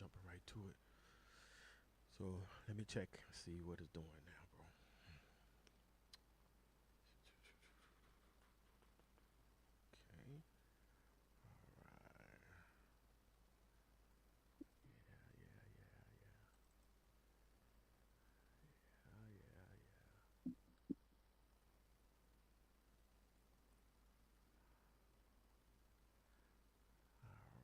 jumping right to it. So let me check, see what it's doing now, bro. Okay. All right. Yeah, yeah, yeah. All right.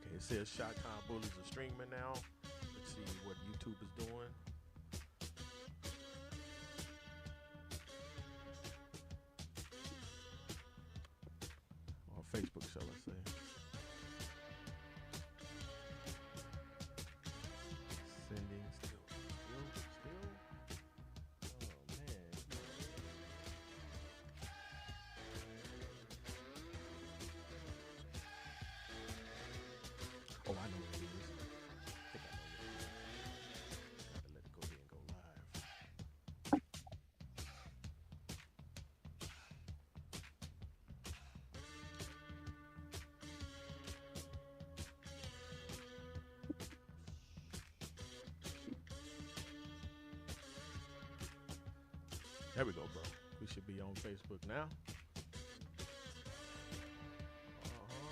Okay, it says Shot Town Bullies are streaming now. Let's see what YouTube is doing. Or Facebook, shall I say. Sending still. Oh man. Oh, I know what it is. I think I know what it is. Got to let it go ahead and go live. There we go, bro. We should be on Facebook now. Uh-huh.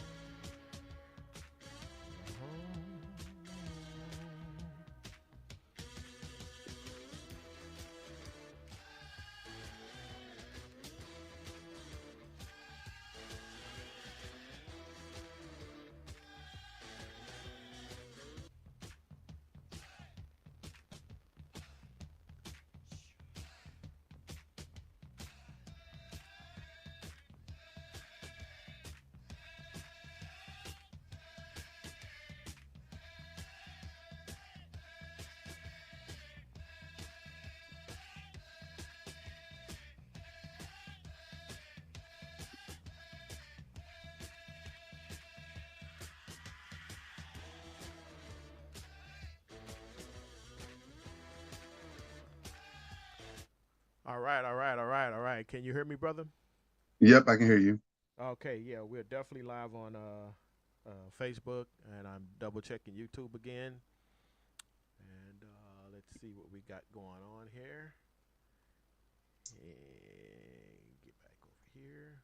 All right. Can you hear me, brother? Yep, I can hear you. Okay, yeah, we're definitely live on Facebook, and I'm double checking YouTube again. And let's see what we got going on here. And get back over here.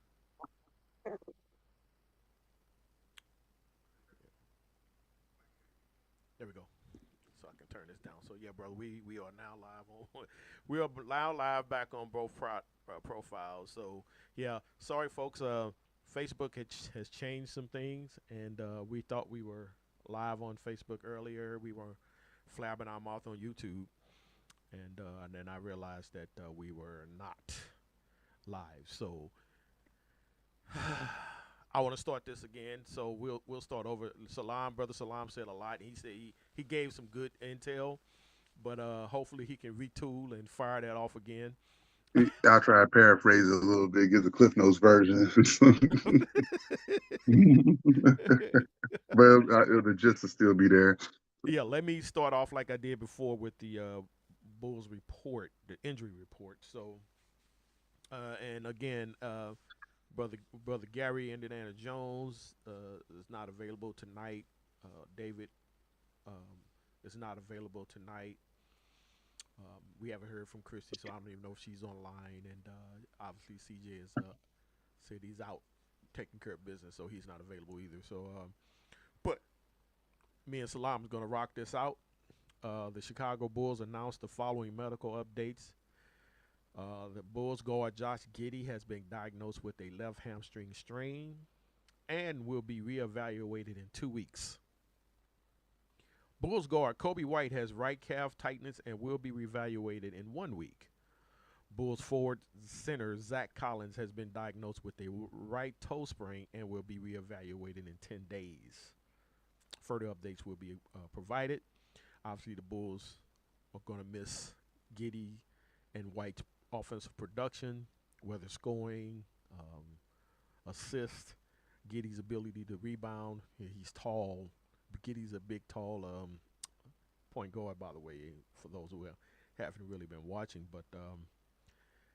There we go. So I can turn this down. So yeah, brother, we are now live on. We are now live back on both profiles. So yeah, sorry folks. Facebook has changed some things, and we thought we were live on Facebook earlier. We were flabbing our mouth on YouTube, and then I realized that we were not live. So I want to start this again. So we'll start over. Salam, brother Salam said a lot. He said he gave some good intel, but hopefully he can retool and fire that off again. I'll try to paraphrase it a little bit, give the Cliff Notes version. But the gist will still be there. Yeah, let me start off like I did before with the Bulls report, the injury report. So, and again, brother Gary Indiana Jones is not available tonight. David um, is not available tonight. We haven't heard from Christy, so I don't even know if she's online. And obviously, CJ is said he's out taking care of business, so he's not available either. So, but me and Salam is gonna rock this out. The Chicago Bulls announced the following medical updates. The Bulls guard Josh Giddey has been diagnosed with a left hamstring strain and will be reevaluated in 2 weeks. Bulls guard Kobe White has right calf tightness and will be reevaluated in 1 week. Bulls forward center Zach Collins has been diagnosed with a right toe sprain and will be reevaluated in 10 days. Further updates will be provided. Obviously, the Bulls are going to miss Giddy and White's offensive production, whether scoring, assist, Giddy's ability to rebound. He's tall, Giddy's a big, tall point guard, by the way, for those who haven't really been watching. But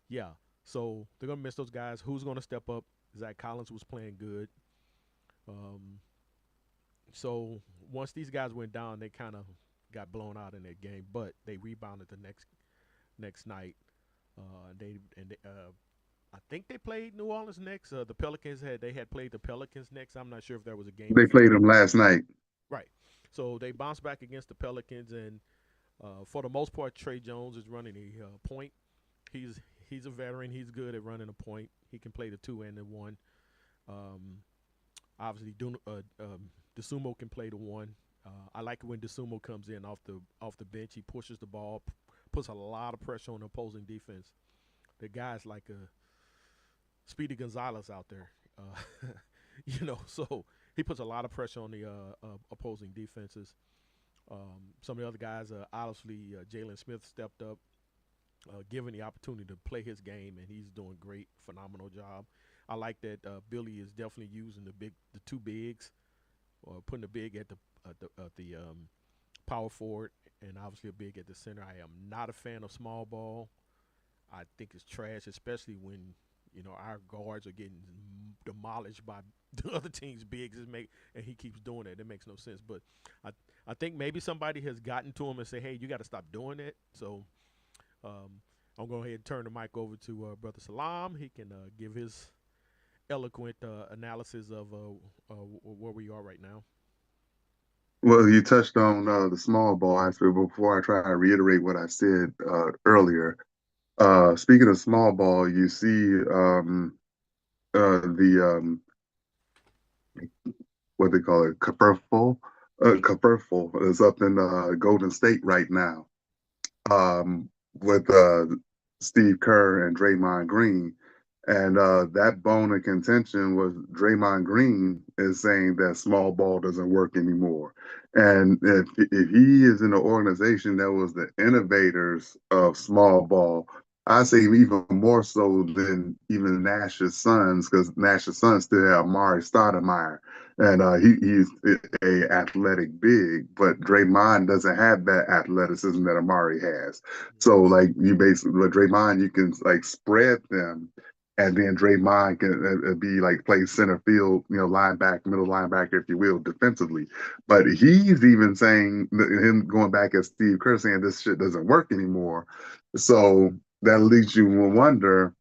yeah, so they're gonna miss those guys. Who's gonna step up? Zach Collins was playing good. Um, so once these guys went down, they kind of got blown out in that game, but they rebounded the next night. I think they played New Orleans next. The Pelicans had played the Pelicans next. I'm not sure if there was a game They before. played him last night. Right. So they bounced back against the Pelicans, and for the most part, Trey Jones is running a point. He's a veteran. He's good at running a point. He can play the two and the one. Um, obviously, DeSumo can play the one. I like it when DeSumo comes in off the bench. He pushes the ball, puts a lot of pressure on the opposing defense. The guy's like a Speedy Gonzalez out there, So he puts a lot of pressure on the opposing defenses. Some of the other guys, obviously, Jalen Smith stepped up, given the opportunity to play his game, and he's doing great, phenomenal job. I like that Billy is definitely using the two bigs, putting a big at the power forward, and obviously a big at the center. I am not a fan of small ball. I think it's trash, especially when our guards are getting demolished by the other team's bigs. And he keeps doing it. It makes no sense. But I think maybe somebody has gotten to him and say, hey, you got to stop doing it. So I'm going to go ahead and turn the mic over to Brother Salam. He can give his eloquent analysis of where we are right now. Well, you touched on the small ball aspect before I try to reiterate what I said earlier. Speaking of small ball, you see the what they call it, Caperful. Caperful is up in Golden State right now with Steve Kerr and Draymond Green. And that bone of contention was Draymond Green is saying that small ball doesn't work anymore. And if he is in an organization that was the innovators of small ball, I say even more so than even Nash's sons, because Nash's sons still have Amari Stoudemire, and he's a athletic big, but Draymond doesn't have that athleticism that Amari has. So like you basically with Draymond, you can like spread them, and then Draymond can be like play center field, linebacker, middle linebacker, if you will, defensively. But he's even saying him going back at Steve Kerr saying this shit doesn't work anymore. So that leads you to wonder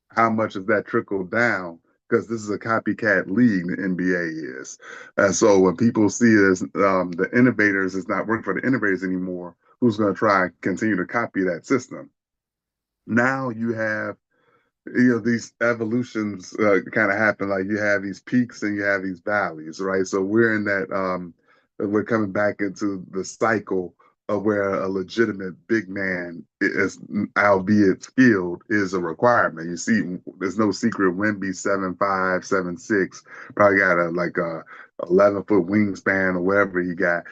how much of that trickled down because this is a copycat league, the NBA is. And so when people see it as the innovators is not working for the innovators anymore, who's going to try and continue to copy that system? Now you have these evolutions kind of happen. Like you have these peaks and you have these valleys, right? So we're in that we're coming back into the cycle of where a legitimate big man is, albeit skilled, is a requirement. You see, there's no secret. Wemby 7'5", 7'6", probably got a 11-foot wingspan or whatever he got.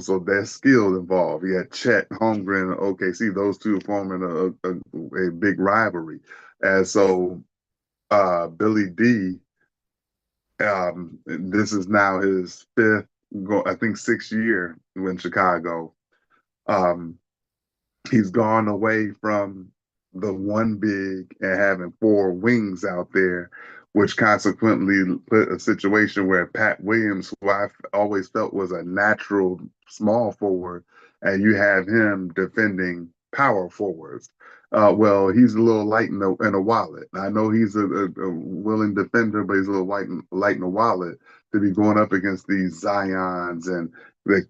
So there's skill involved. You had Chet Holmgren, OKC; those two forming a big rivalry. And so Billy D, this is now his fifth, I think sixth year in Chicago. He's gone away from the one big and having four wings out there, which consequently put a situation where Pat Williams, who I always felt was a natural small forward, and you have him defending power forwards. Well, he's a little light in a wallet. I know he's a willing defender, but he's a little light in the wallet to be going up against these Zions and the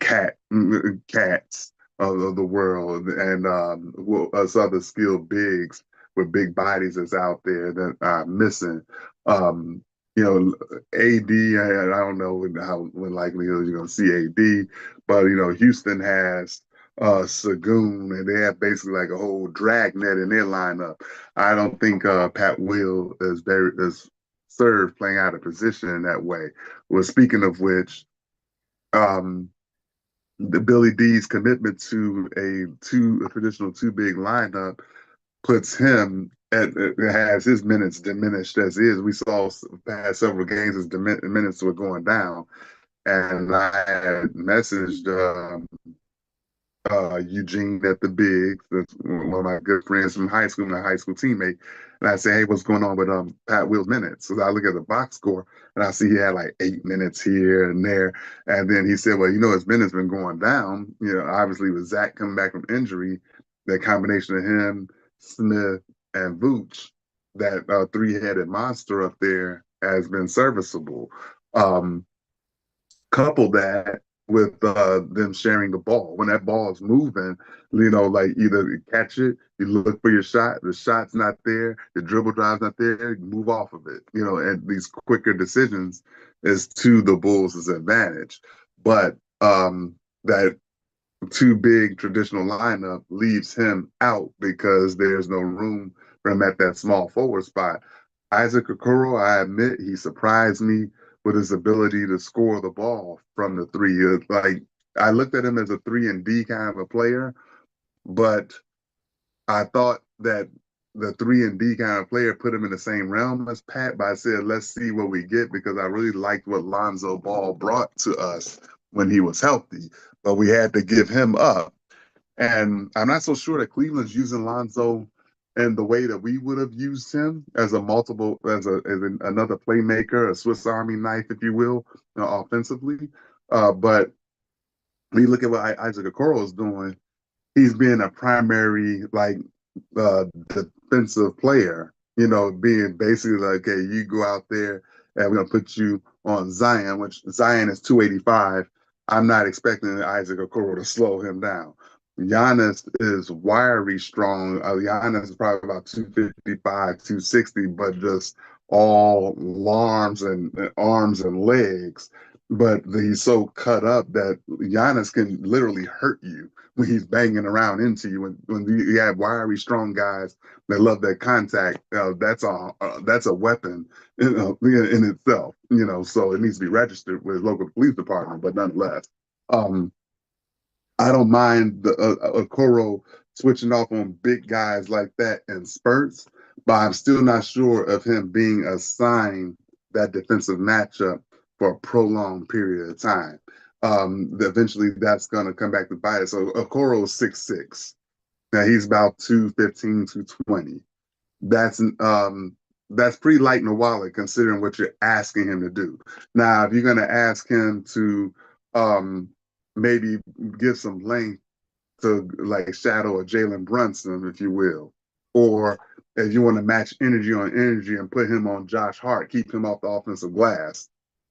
cats of the world and us other skilled bigs with big bodies that's out there that are missing. AD, I don't know when likelihood you're going to see AD, but Houston has Sagoon, and they have basically like a whole dragnet in their lineup. I don't think Pat Will is served playing out of position in that way. Well, speaking of which, the Billy D's commitment to a traditional two big lineup puts him has his minutes diminished as is. We saw past several games as minutes were going down, and I had messaged Eugene at the Bigs, that's one of my good friends from high school, my high school teammate. And I say, hey, what's going on with Pat Will's minutes? So I look at the box score and I see he had like 8 minutes here and there. And then he said, well, his minutes been going down. Obviously with Zach coming back from injury, the combination of him, Smith, and Vooch, that three-headed monster up there has been serviceable. Um, Couple that with them sharing the ball. When that ball is moving, like either catch it, you look for your shot, the shot's not there, the dribble drive's not there, you move off of it. And these quicker decisions is to the Bulls' advantage. But that too big traditional lineup leaves him out because there's no room for him at that small forward spot. Isaac Okoro, I admit, he surprised me with his ability to score the ball from the three. Like I looked at him as a 3 and D kind of a player, but I thought that the 3 and D kind of player put him in the same realm as Pat, but I said, let's see what we get because I really liked what Lonzo Ball brought to us when he was healthy, but we had to give him up. And I'm not so sure that Cleveland's using Lonzo in the way that we would have used him as another playmaker, a Swiss Army knife, if you will, offensively. But when you look at what Isaac Okoro is doing, he's being a primary defensive player. Being basically like, okay, you go out there and we're gonna put you on Zion, which Zion is 285. I'm not expecting Isaac Okoro to slow him down. Giannis is wiry strong. Giannis is probably about 255, 260, but just all arms and legs. But he's so cut up that Giannis can literally hurt you when he's banging around into you. When you have wiry, strong guys that love that contact, that's a weapon in itself. So it needs to be registered with local police department. But nonetheless, um, I don't mind the Okoro switching off on big guys like that in spurts, but I'm still not sure of him being assigned that defensive matchup for a prolonged period of time. Eventually, that's going to come back to bite us. So Okoro is 6'6". Now he's about 215, 220. That's pretty light in the wallet considering what you're asking him to do. Now, if you're going to ask him to um, maybe give some length to like shadow a Jalen Brunson, if you will, or if you want to match energy on energy and put him on Josh Hart, keep him off the offensive glass,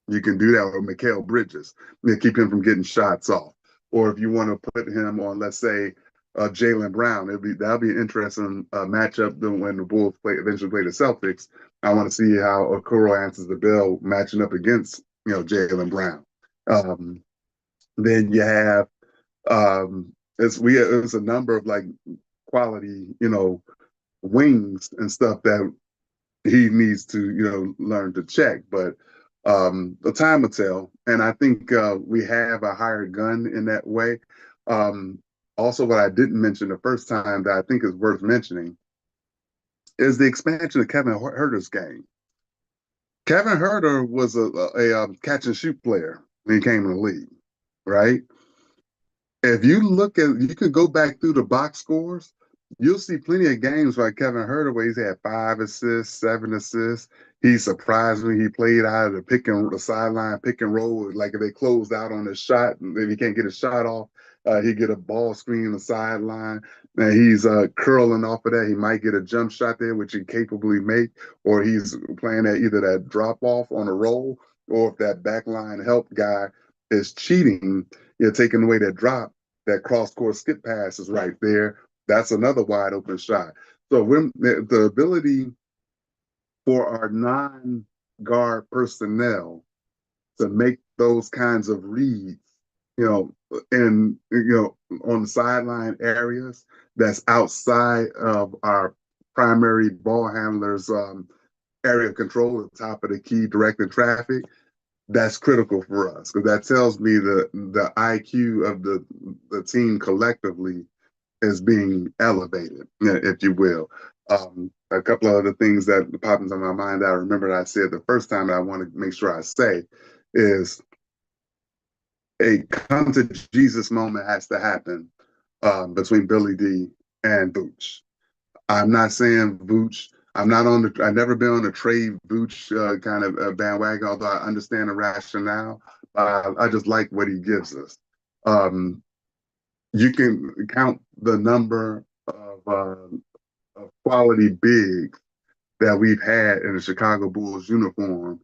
you can do that with Mikal Bridges, keep him from getting shots off. Or if you want to put him on, let's say, Jaylen Brown, that'll be an interesting matchup when the Bulls eventually play the Celtics. I want to see how Okoro answers the bell matching up against Jaylen Brown. Then you have it's a number of like quality wings and stuff that he needs to learn to check, but the time will tell. And I think we have a hired gun in that way. Also, what I didn't mention the first time that I think is worth mentioning is the expansion of Kevin Huerter's game. Kevin Huerter was a catch and shoot player when he came in the league, right? If you you can go back through the box scores, you'll see plenty of games like Kevin Huerter where he's had 5 assists, 7 assists. He surprised me. He played out of the sideline pick and roll. Like if they closed out on his shot, and if he can't get a shot off, he get a ball screen on the sideline. And he's curling off of that. He might get a jump shot there, which he capably make, or he's playing at either that drop off on a roll, or if that backline help guy is cheating, taking away that drop, that cross court skip pass is right there. That's another wide open shot. So when the ability for our non-guard personnel to make those kinds of reads, and on the sideline areas that's outside of our primary ball handlers' area of control at the top of the key directing traffic, that's critical for us because that tells me the IQ of the team collectively is being elevated, if you will. A couple of other things that pop into my mind that I remember that I said the first time that I want to make sure I say is a come to Jesus moment has to happen between Billy D and Vooch. I'm not saying Vooch. I'm not on the. I've never been on the Trey Vooch kind of bandwagon, although I understand the rationale. I just like what he gives us. Um, you can count the number of quality bigs that we've had in the Chicago Bulls uniform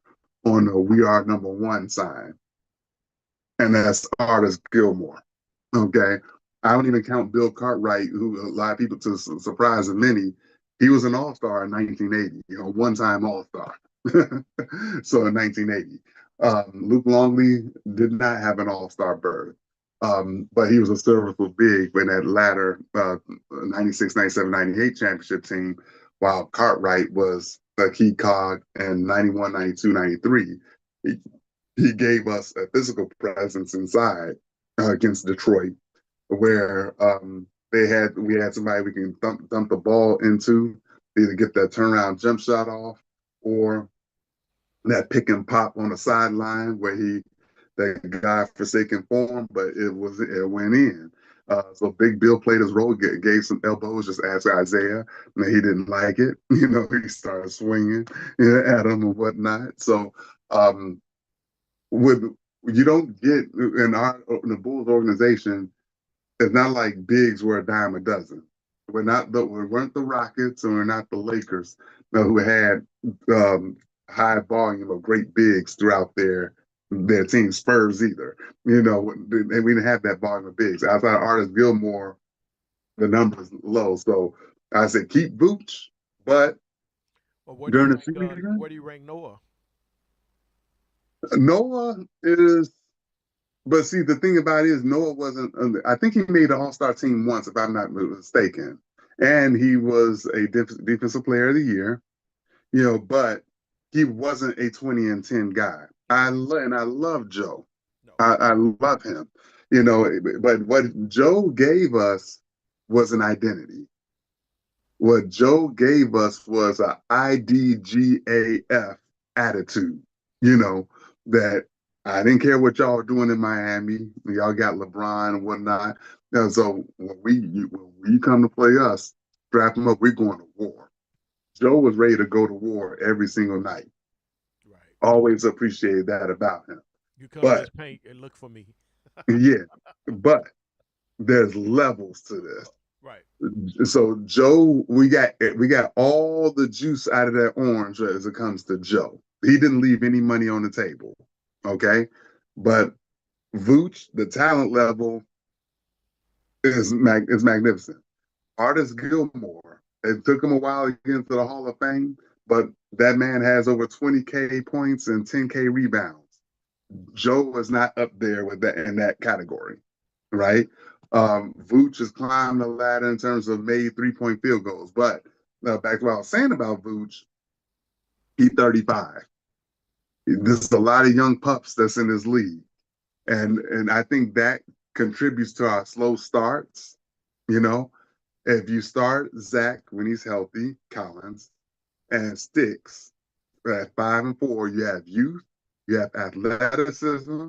on the "We Are Number One" sign, and that's Artis Gilmore. Okay. I don't even count Bill Cartwright, who a lot of people, to surprise of many, he was an all-star in 1980, one-time all-star. So in 1980. Luke Longley did not have an all-star berth, but he was a serviceable big in that latter 96, 97, 98 championship team, while Cartwright was a key cog in 91, 92, 93. He gave us a physical presence inside against Detroit, where we had somebody we can dump the ball into, either get that turnaround jump shot off, or that pick and pop on the sideline where that guy forsaken form, but it went in. So Big Bill played his role, gave some elbows, just asked Isaiah, and he didn't like it. He started swinging at him and whatnot. So with you don't get in the Bulls organization, it's not like bigs were a dime a dozen. We weren't the Rockets and we're not the Lakers, who had high volume of great bigs throughout their team. Spurs either, and we didn't have that volume of bigs. Outside of Artis Gilmore, the numbers low. So I said keep Vooch, but Well, where do you during the rank? season, Where do you rank Noah? Noah is. But see, the thing about it is Noah wasn't. I think he made the All Star team once, if I'm not mistaken, and he was a defensive player of the year. But he wasn't a 20 and 10 guy. And I love Joe. No. I love him. But what Joe gave us was an identity. What Joe gave us was a IDGAF attitude. That I didn't care what y'all were doing in Miami. Y'all got LeBron and whatnot. So when we come to play us, strap them up. We're going to war. Joe was ready to go to war every single night. Right. Always appreciated that about him. You come in But this paint and look for me. yeah, but there's levels to this. Right. So Joe, we got all the juice out of that orange as it comes to Joe. He didn't leave any money on the table. Okay. But Vooch, the talent level is magnificent. Artis Gilmore, it took him a while to get into the Hall of Fame, but that man has over 20K points and 10K rebounds. Joe was not up there with that in that category, right? Vooch has climbed the ladder in terms of made 3-point field goals. But back to what I was saying about Vooch, he's 35. There's a lot of young pups that's in this league. And I think that contributes to our slow starts. You know, if you start Zach when he's healthy, Collins, and Sticks at 5 and 4, you have youth, you have athleticism,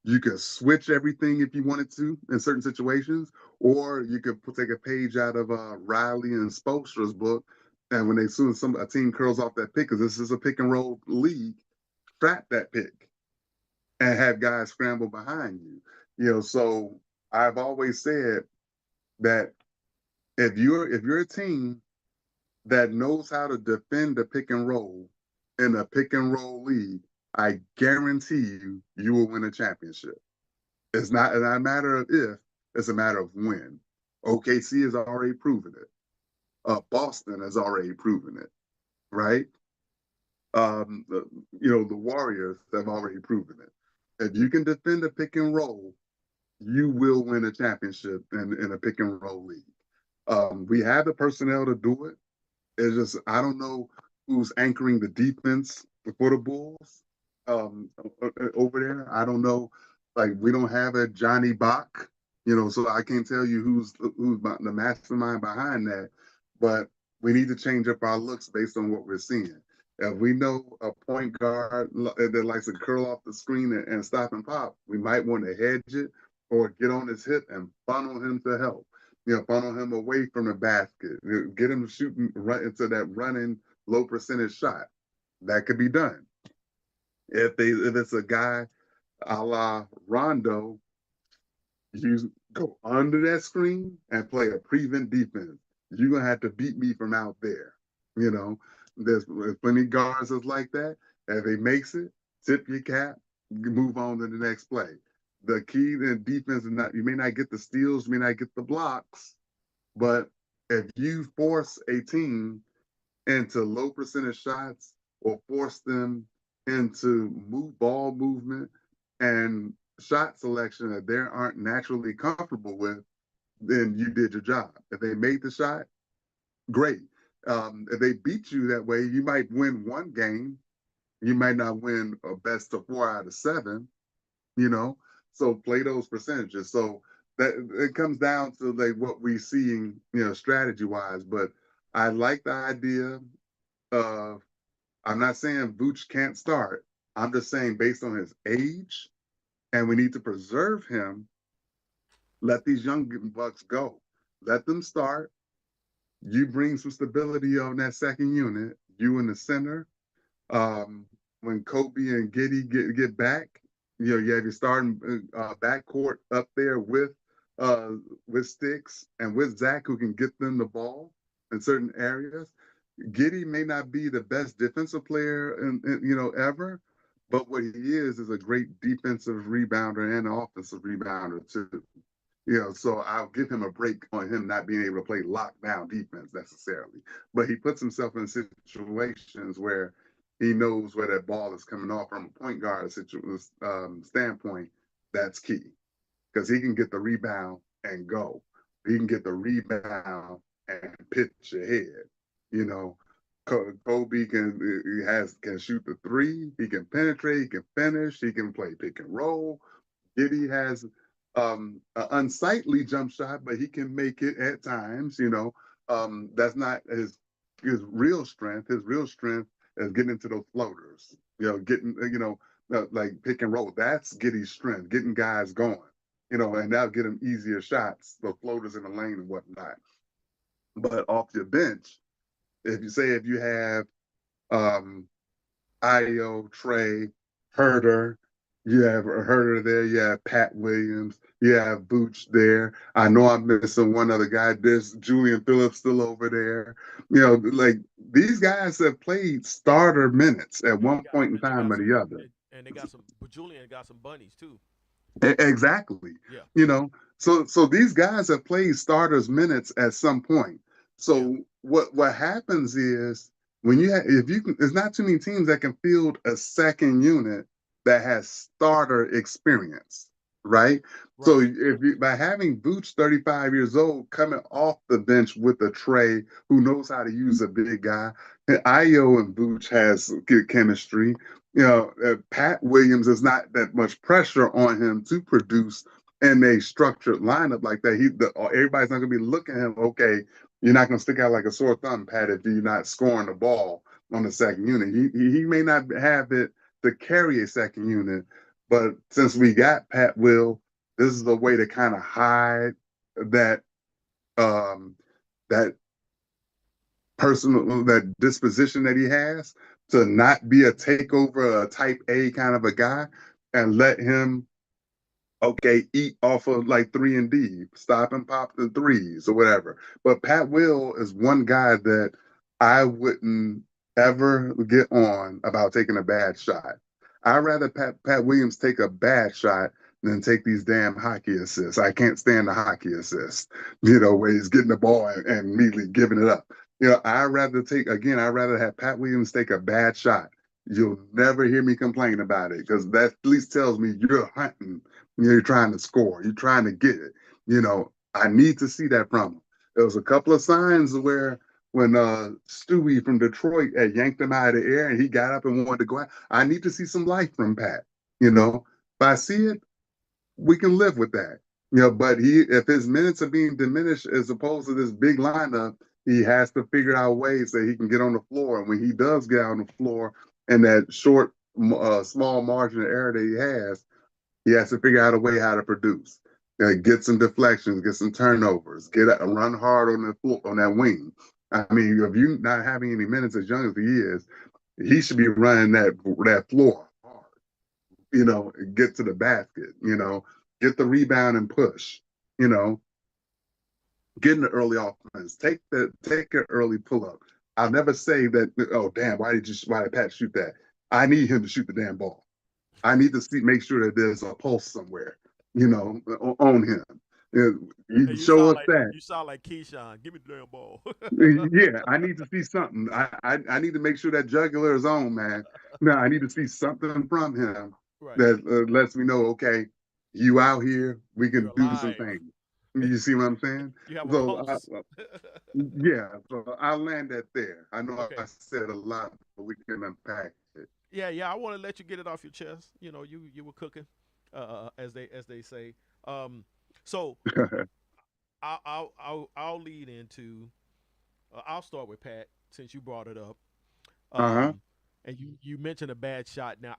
you could switch everything if you wanted to in certain situations, or you could take a page out of Riley and Spoelstra's book, and when they soon as a team curls off that pick, because this is a pick and roll league, trap that pick and have guys scramble behind you. So I've always said that if you're a team that knows how to defend the pick and roll in a pick and roll league, I guarantee you will win a championship. It's not a matter of if, it's a matter of when. OKC has already proven it. Boston has already proven it, right? The Warriors have already proven it. If you can defend a pick and roll, you will win a championship in a pick and roll league. We have the personnel to do it. It's just I don't know who's anchoring the defense for the Bulls over there. I don't know. Like we don't have a Johnny Bach, so I can't tell you who's the mastermind behind that. But we need to change up our looks based on what we're seeing. If we know a point guard that likes to curl off the screen and stop and pop, we might want to hedge it or get on his hip and funnel him to help. Funnel him away from the basket, get him shooting right into that running low percentage shot. That could be done. If it's a guy a la Rondo, you go under that screen and play a prevent defense. You're gonna have to beat me from out there. You know, there's plenty of guards that's like that. If he makes it, tip your cap, move on to the next play. The key in defense is not you may not get the steals, you may not get the blocks, but if you force a team into low percentage shots or force them into ball movement and shot selection that they aren't naturally comfortable with, then you did your job. If they made the shot, great. If they beat you that way, you might win one game. You might not win a best of 4 out of 7, you know. So play those percentages. So that it comes down to like what we seeing, strategy wise. But I like the idea of I'm not saying Vooch can't start. I'm just saying based on his age, and we need to preserve him. Let these young bucks go. Let them start. You bring some stability on that second unit. You in the center. When Kobe and Giddy get back, you have your starting backcourt up there with Sticks and with Zach, who can get them the ball in certain areas. Giddy may not be the best defensive player ever, but what he is a great defensive rebounder and offensive rebounder too. So I'll give him a break on him not being able to play lockdown defense necessarily. But he puts himself in situations where he knows where that ball is coming off from a point guard standpoint. That's key because he can get the rebound and go. He can get the rebound and pitch ahead. Kobe can shoot the three. He can penetrate. He can finish. He can play pick and roll. Giddy has an unsightly jump shot, but he can make it at times. That's not his real strength. His real strength is getting into those floaters. Getting like pick and roll. That's Giddy's strength. Getting guys going. And that'll get him easier shots, the floaters in the lane and whatnot. But off your bench, if you have Ayo, Trey, Herder, you have Herder there, you have Pat Williams, you have Vooch there. I know I'm missing one other guy. There's Julian Phillips still over there. Like these guys have played starter minutes at one point in time or the other. And they got some. But Julian got some bunnies too. Exactly. Yeah. So these guys have played starters minutes at some point. So Yeah. what happens is when there's not too many teams that can field a second unit that has starter experience, right? So by having Vooch 35 years old coming off the bench with a Trey who knows how to use a big guy, Ayo and Vooch has good chemistry. Pat Williams is not that much pressure on him to produce in a structured lineup like that. Everybody's not going to be looking at him. Okay, you're not going to stick out like a sore thumb, Pat, if you're not scoring the ball on the second unit. He may not have it to carry a second unit, but since we got Pat Will, this is a way to kind of hide that that personal that disposition that he has to not be a takeover, a type A kind of a guy, and let him eat off of like 3 and D, stop and pop the threes or whatever. But Pat Will is one guy that I wouldn't ever get on about taking a bad shot. I'd rather Pat Williams take a bad shot than take these damn hockey assists. I can't stand the hockey assist, where he's getting the ball and immediately giving it up. I'd rather have Pat Williams take a bad shot. You'll never hear me complain about it because that at least tells me you're hunting. You're trying to score. You're trying to get it. I need to see that from him. There was a couple of signs where when Stewie from Detroit had yanked him out of the air and he got up and wanted to go out, I need to see some life from Pat. If I see it, we can live with that. But if his minutes are being diminished as opposed to this big lineup, he has to figure out ways that he can get on the floor. And when he does get on the floor and that short, small margin of error that he has to figure out a way how to produce. Get some deflections, get some turnovers, run hard on the floor, on that wing. I mean, if you're not having any minutes as young as he is, he should be running that floor hard. Get to the basket. Get the rebound and push. Get in the early offense. Take an early pull up. I'll never say that. Oh damn! Why did Pat shoot that? I need him to shoot the damn ball. I need to make sure that there's a pulse somewhere. On him. You show us that. You sound like Keyshawn. Give me the damn ball. Yeah, I need to see something. I need to make sure that jugular is on, man. Now I need to see something from him that lets me know, okay, you out here, we can do some things. You see what I'm saying? You have a pulse. Yeah, so I'll land that there. I know I said a lot, but we can unpack it. Yeah. I want to let you get it off your chest. You were cooking, as they say. So I'll lead into. I'll start with Pat since you brought it up. And you mentioned a bad shot. Now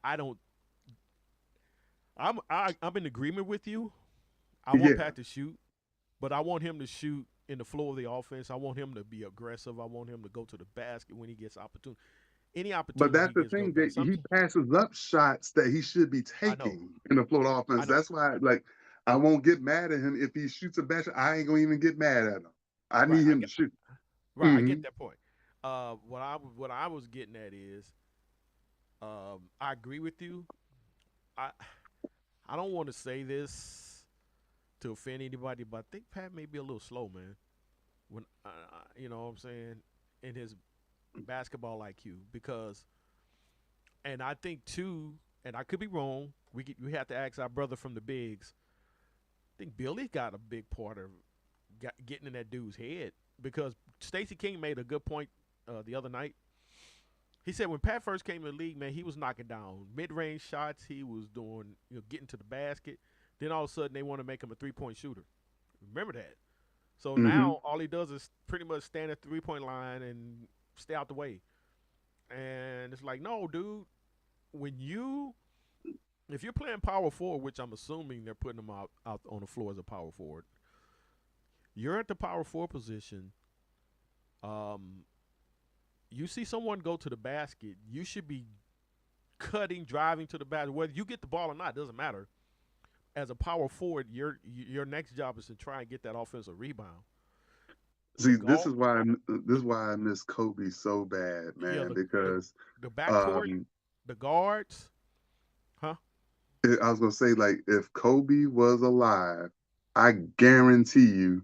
I'm in agreement with you. I want Pat to shoot, but I want him to shoot in the flow of the offense. I want him to be aggressive. I want him to go to the basket when he gets opportunity. Any opportunity. But that's the thing that he passes up shots that he should be taking in the flow of the offense. That's why, I won't get mad at him if he shoots a bad shot. I ain't gonna even get mad at him. I need him to shoot. Right, I get that point. What I was getting at is, I agree with you. I don't want to say this to offend anybody, but I think Pat may be a little slow, man. When you know what I'm saying, in his basketball IQ, because, and I think too, and I could be wrong. We have to ask our brother from the Bigs. I think Billy got a big part of getting in that dude's head, because Stacey King made a good point the other night. He said when Pat first came in the league, man, he was knocking down mid-range shots. He was doing, getting to the basket. Then all of a sudden they want to make him a three-point shooter. Remember that. So now all he does is pretty much stand at the three-point line and stay out the way. And it's like, no, dude, if you're playing power forward, which I'm assuming they're putting him out on the floor as a power forward, you're at the power forward position. You see someone go to the basket, you should be cutting, driving to the basket. Whether you get the ball or not, doesn't matter. As a power forward, your next job is to try and get that offensive rebound. See, this is why I miss Kobe so bad, man. Because the backcourt, the guards, huh? I was gonna say, if Kobe was alive, I guarantee you,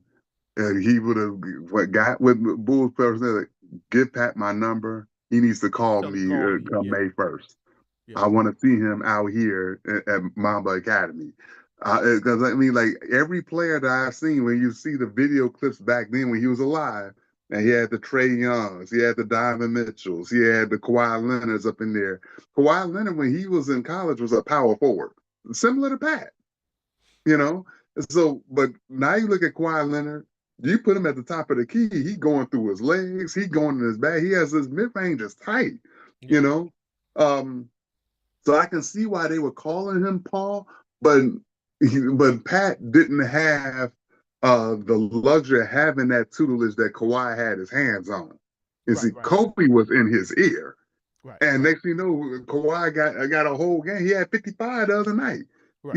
he would have got with Bulls person. Give Pat my number. He needs to call me come May 1st. Yeah. I want to see him out here at Mamba Academy. Because every player that I've seen, when you see the video clips back then when he was alive, and he had the Trae Youngs, he had the Donovan Mitchells, he had the Kawhi Leonards up in there. Kawhi Leonard, when he was in college, was a power forward, similar to Pat. So, but now you look at Kawhi Leonard, you put him at the top of the key, he going through his legs, he going in his back, he has his mid-range is tight, So I can see why they were calling him Paul, but Pat didn't have the luxury of having that tutelage that Kawhi had his hands on. Kobe was in his ear. Right. And next thing you know, Kawhi got a whole game. He had 55 the other night. Right.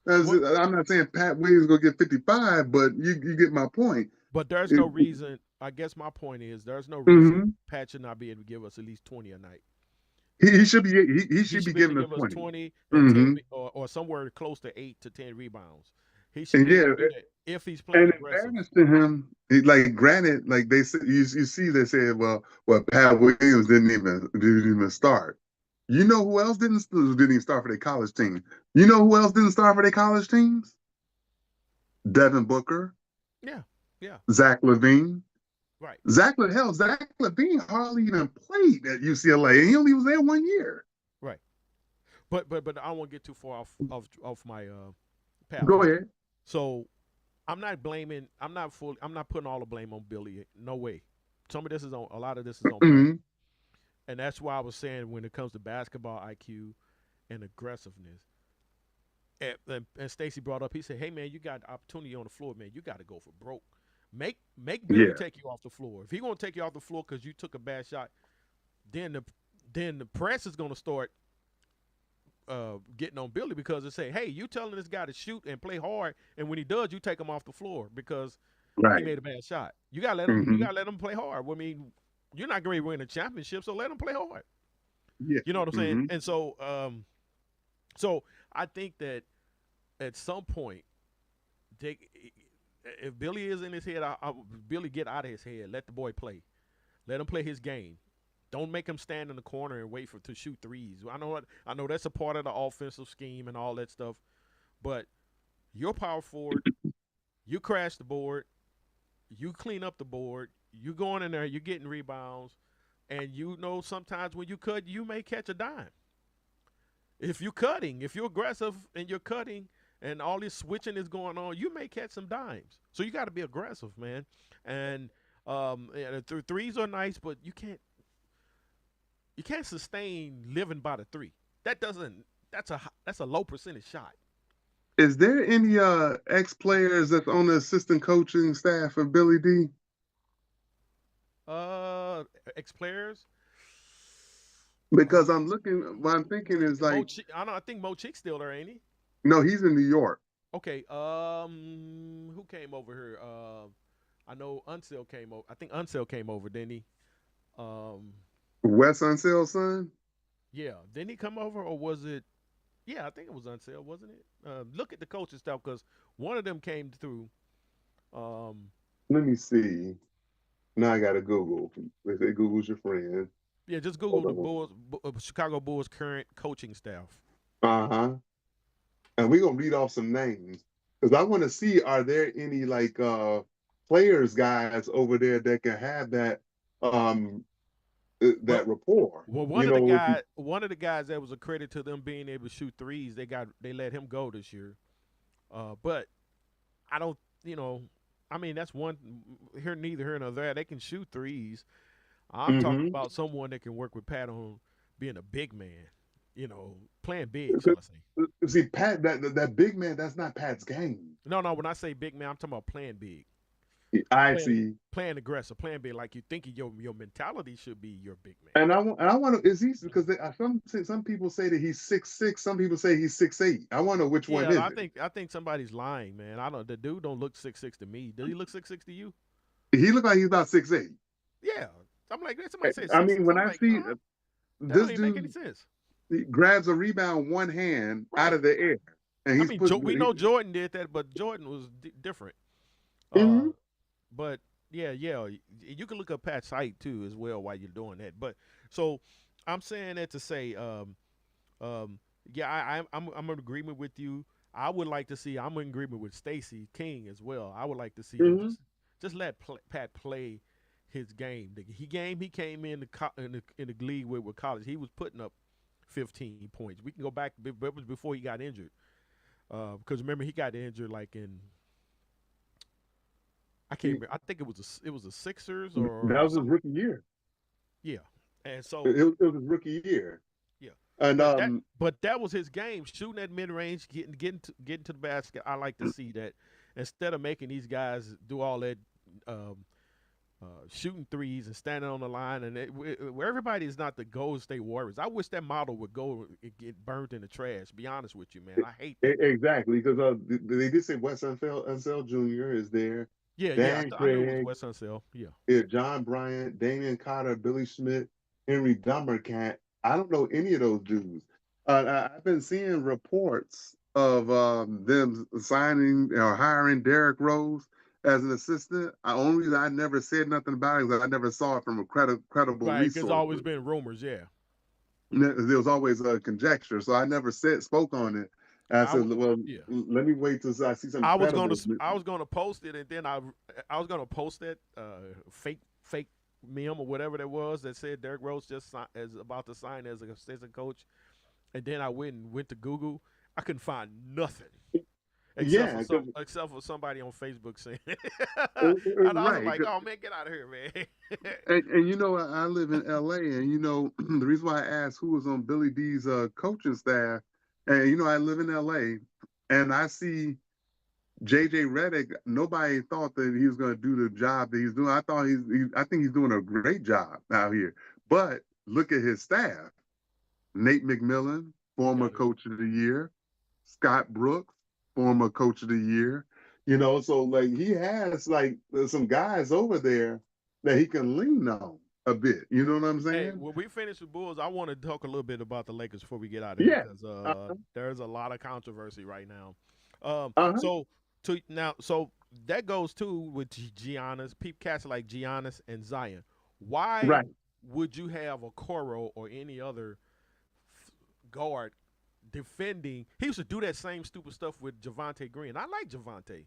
I'm not saying Pat Williams gonna get 55, but you get my point. But there's no reason. I guess my point is there's no reason Pat should not be able to give us at least 20 a night. He should be giving us 20 and 10, or somewhere close to 8 to 10 rebounds. He should be able to do that if he's playing aggressive. And in fairness to him, granted, they said you see they said, well, Pat Williams didn't even start. You know who else didn't even start for their college team? You know who else didn't start for their college teams? Devin Booker. Yeah. Zach LaVine. Right. Zach LaVine hardly even played at UCLA, and he only was there 1 year. Right. But I don't want to get too far off my path. Go ahead. So I'm not blaming. I'm not putting all the blame on Billy. No way. Some of this is on. A lot of this is on Pat. Hmm. And that's why I was saying when it comes to basketball IQ and aggressiveness. And Stacy brought up. He said, "Hey man, you got the opportunity on the floor, man. You got to go for broke. Make Billy Yeah. take you off the floor. If he gonna take you off the floor because you took a bad shot, then the press is gonna start getting on Billy because they say, hey, you telling this guy to shoot and play hard, and when he does, you take him off the floor because he Right. made a bad shot. You gotta let him. You Hmm. gotta let him play hard. I mean, you're not going to win a championship, so let him play hard. Yeah. You know what I'm saying? Hmm. And so I think that at some point, they, if Billy is in his head, Billy get out of his head. Let the boy play. Let him play his game. Don't make him stand in the corner and wait for to shoot threes. I know that's a part of the offensive scheme and all that stuff, but you're power forward. You crash the board. You clean up the board. You going in there. You're getting rebounds, and you know sometimes when you cut, you may catch a dime. If you're cutting, if you're aggressive and you're cutting, and all this switching is going on, you may catch some dimes. So you got to be aggressive, man. And yeah, the threes are nice, but you can't sustain living by the three. That doesn't. That's a low percentage shot. Is there any ex players that's on the assistant coaching staff of Billy D? Ex players. Because I'm looking, what I'm thinking is like, I don't know. I think Mo Chick's still there, ain't he? no, he's in New York. Okay. Who came over here? I know Unseld came over. I think Unseld came over, didn't he? Um, Wes Unsel's son. yeah. Didn't he come over, or was it? Yeah, I think it was Unseld, wasn't it? Look at the coaching stuff because one of them came through. Um, Let me see. Now I got to Google. They say Google's your friend. yeah, just Google Hold the on. Bulls, Chicago Bulls current coaching staff. Uh huh. And we're gonna read off some names because I want to see, are there any like players guys over there that can have that um Well, that rapport, well, you know. one of the guys that was a credit to them being able to shoot threes, they let him go this year. But I don't, you know, I mean that's one here neither here nor there. They can shoot threes. I'm talking Hmm. about someone that can work with Pat on being a big man. You know, playing big, shall I say? See, Pat, that big man, that's not Pat's game. No, no. When I say big man, I'm talking about playing big, I playing see. playing aggressive, playing big. Like you think your mentality should be your big man. And I want to, is he, because some people say that he's 6'6", some people say he's 6'8". I want to know which one Yeah, is it. I think somebody's lying, man. I don't. The dude don't look 6'6" to me. Does he look 6'6" to you? He looked like he's about 6'8". Yeah. I'm like, somebody said I six mean, six. when I'm I like, see huh? That don't this even make any dude, sense. he grabs a rebound one hand out Right. of the air, and I he's mean, putting. We know Jordan did that, but Jordan was different. Uh, Mhm. but yeah, you can look up Pat's height too as well while you're doing that. But so I'm saying that to say, yeah, I'm in agreement with you. I would like to see. I'm in agreement with Stacy King as well. I would like to see them Mhm. just let Pat play his game. He came in in the league with college. He was putting up 15 points. We can go back. It was before he got injured. Because remember he got injured like in I can't remember. I think it was the Sixers That or was his something. rookie year. Yeah, and so It was his rookie year, yeah, and but that was his game, shooting at mid range, getting to the basket. I like to see that instead of making these guys do all that um, shooting threes and standing on the line, and where everybody is not the Golden State Warriors. I wish that model would go and get burnt in the trash. Be honest with you, man. I hate that. exactly, because they did say Wes Unseld Jr. is there, Yeah, yeah. Dan I knew it was Craig, Wes Unseld. Yeah. John Bryant, Damian Cotter, Billy Schmidt, Henry Dummercat. I don't know any of those dudes. I've been seeing reports of them signing or hiring Derrick Rose as an assistant. The only reason I never said nothing about it is that I never saw it from a credible Right. There's always resources. been rumors. Yeah. There was always a conjecture, so I never spoke on it. And I I said, would. well, Yeah. let me wait till I see some credible. I was gonna post it, and then I was gonna post that fake meme or whatever that was that said Derrick Rose is about to sign as an assistant coach, and then I went to Google. I couldn't find nothing. Yeah, because except for somebody on Facebook saying it. And I was right. like, oh man, get out of here, man. And I live in LA, and the reason why I asked who was on Billy D's coaching staff, and I live in LA, and I see JJ Redick. Nobody thought that he was going to do the job that he's doing. I think he's doing a great job out here. But look at his staff: Nate McMillan, He former got it. coach of the year; Scott Brooks, former coach of the year. So like he has like some guys over there that he can lean on a bit. You know what I'm Hey, saying? when we finish with Bulls, I want to talk a little bit about the Lakers before we get out of here Yeah. because Uh-huh. there's a lot of controversy right now. Uh-huh. So that goes too with Giannis, peep cats like Giannis and Zion. Why Right. would you have a Coro or any other guard defending? He used to do that same stupid stuff with Javante Green. I like Javante.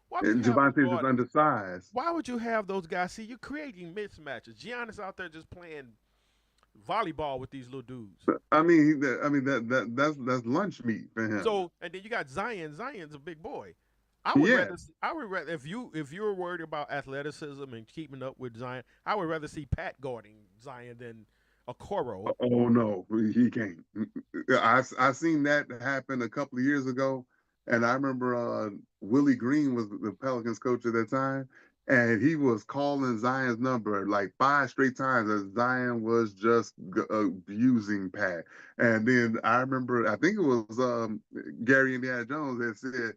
Why would you And have him Javonte's just guarding? undersized. Why would you have those guys? See, you're creating mismatches. Giannis out there just playing volleyball with these little dudes. That's lunch meat for him. So, and then you got Zion. Zion's a big boy. I would Yeah. rather. I would rather if you're worried about athleticism and keeping up with Zion, I would rather see Pat guarding Zion than a Coro. Oh no, he can't. I seen that happen a couple of years ago, and I remember Willie Green was the Pelicans coach at that time, and he was calling Zion's number like 5 straight times, as Zion was just abusing Pat. And then I remember, I think it was Gary Indiana Jones that said,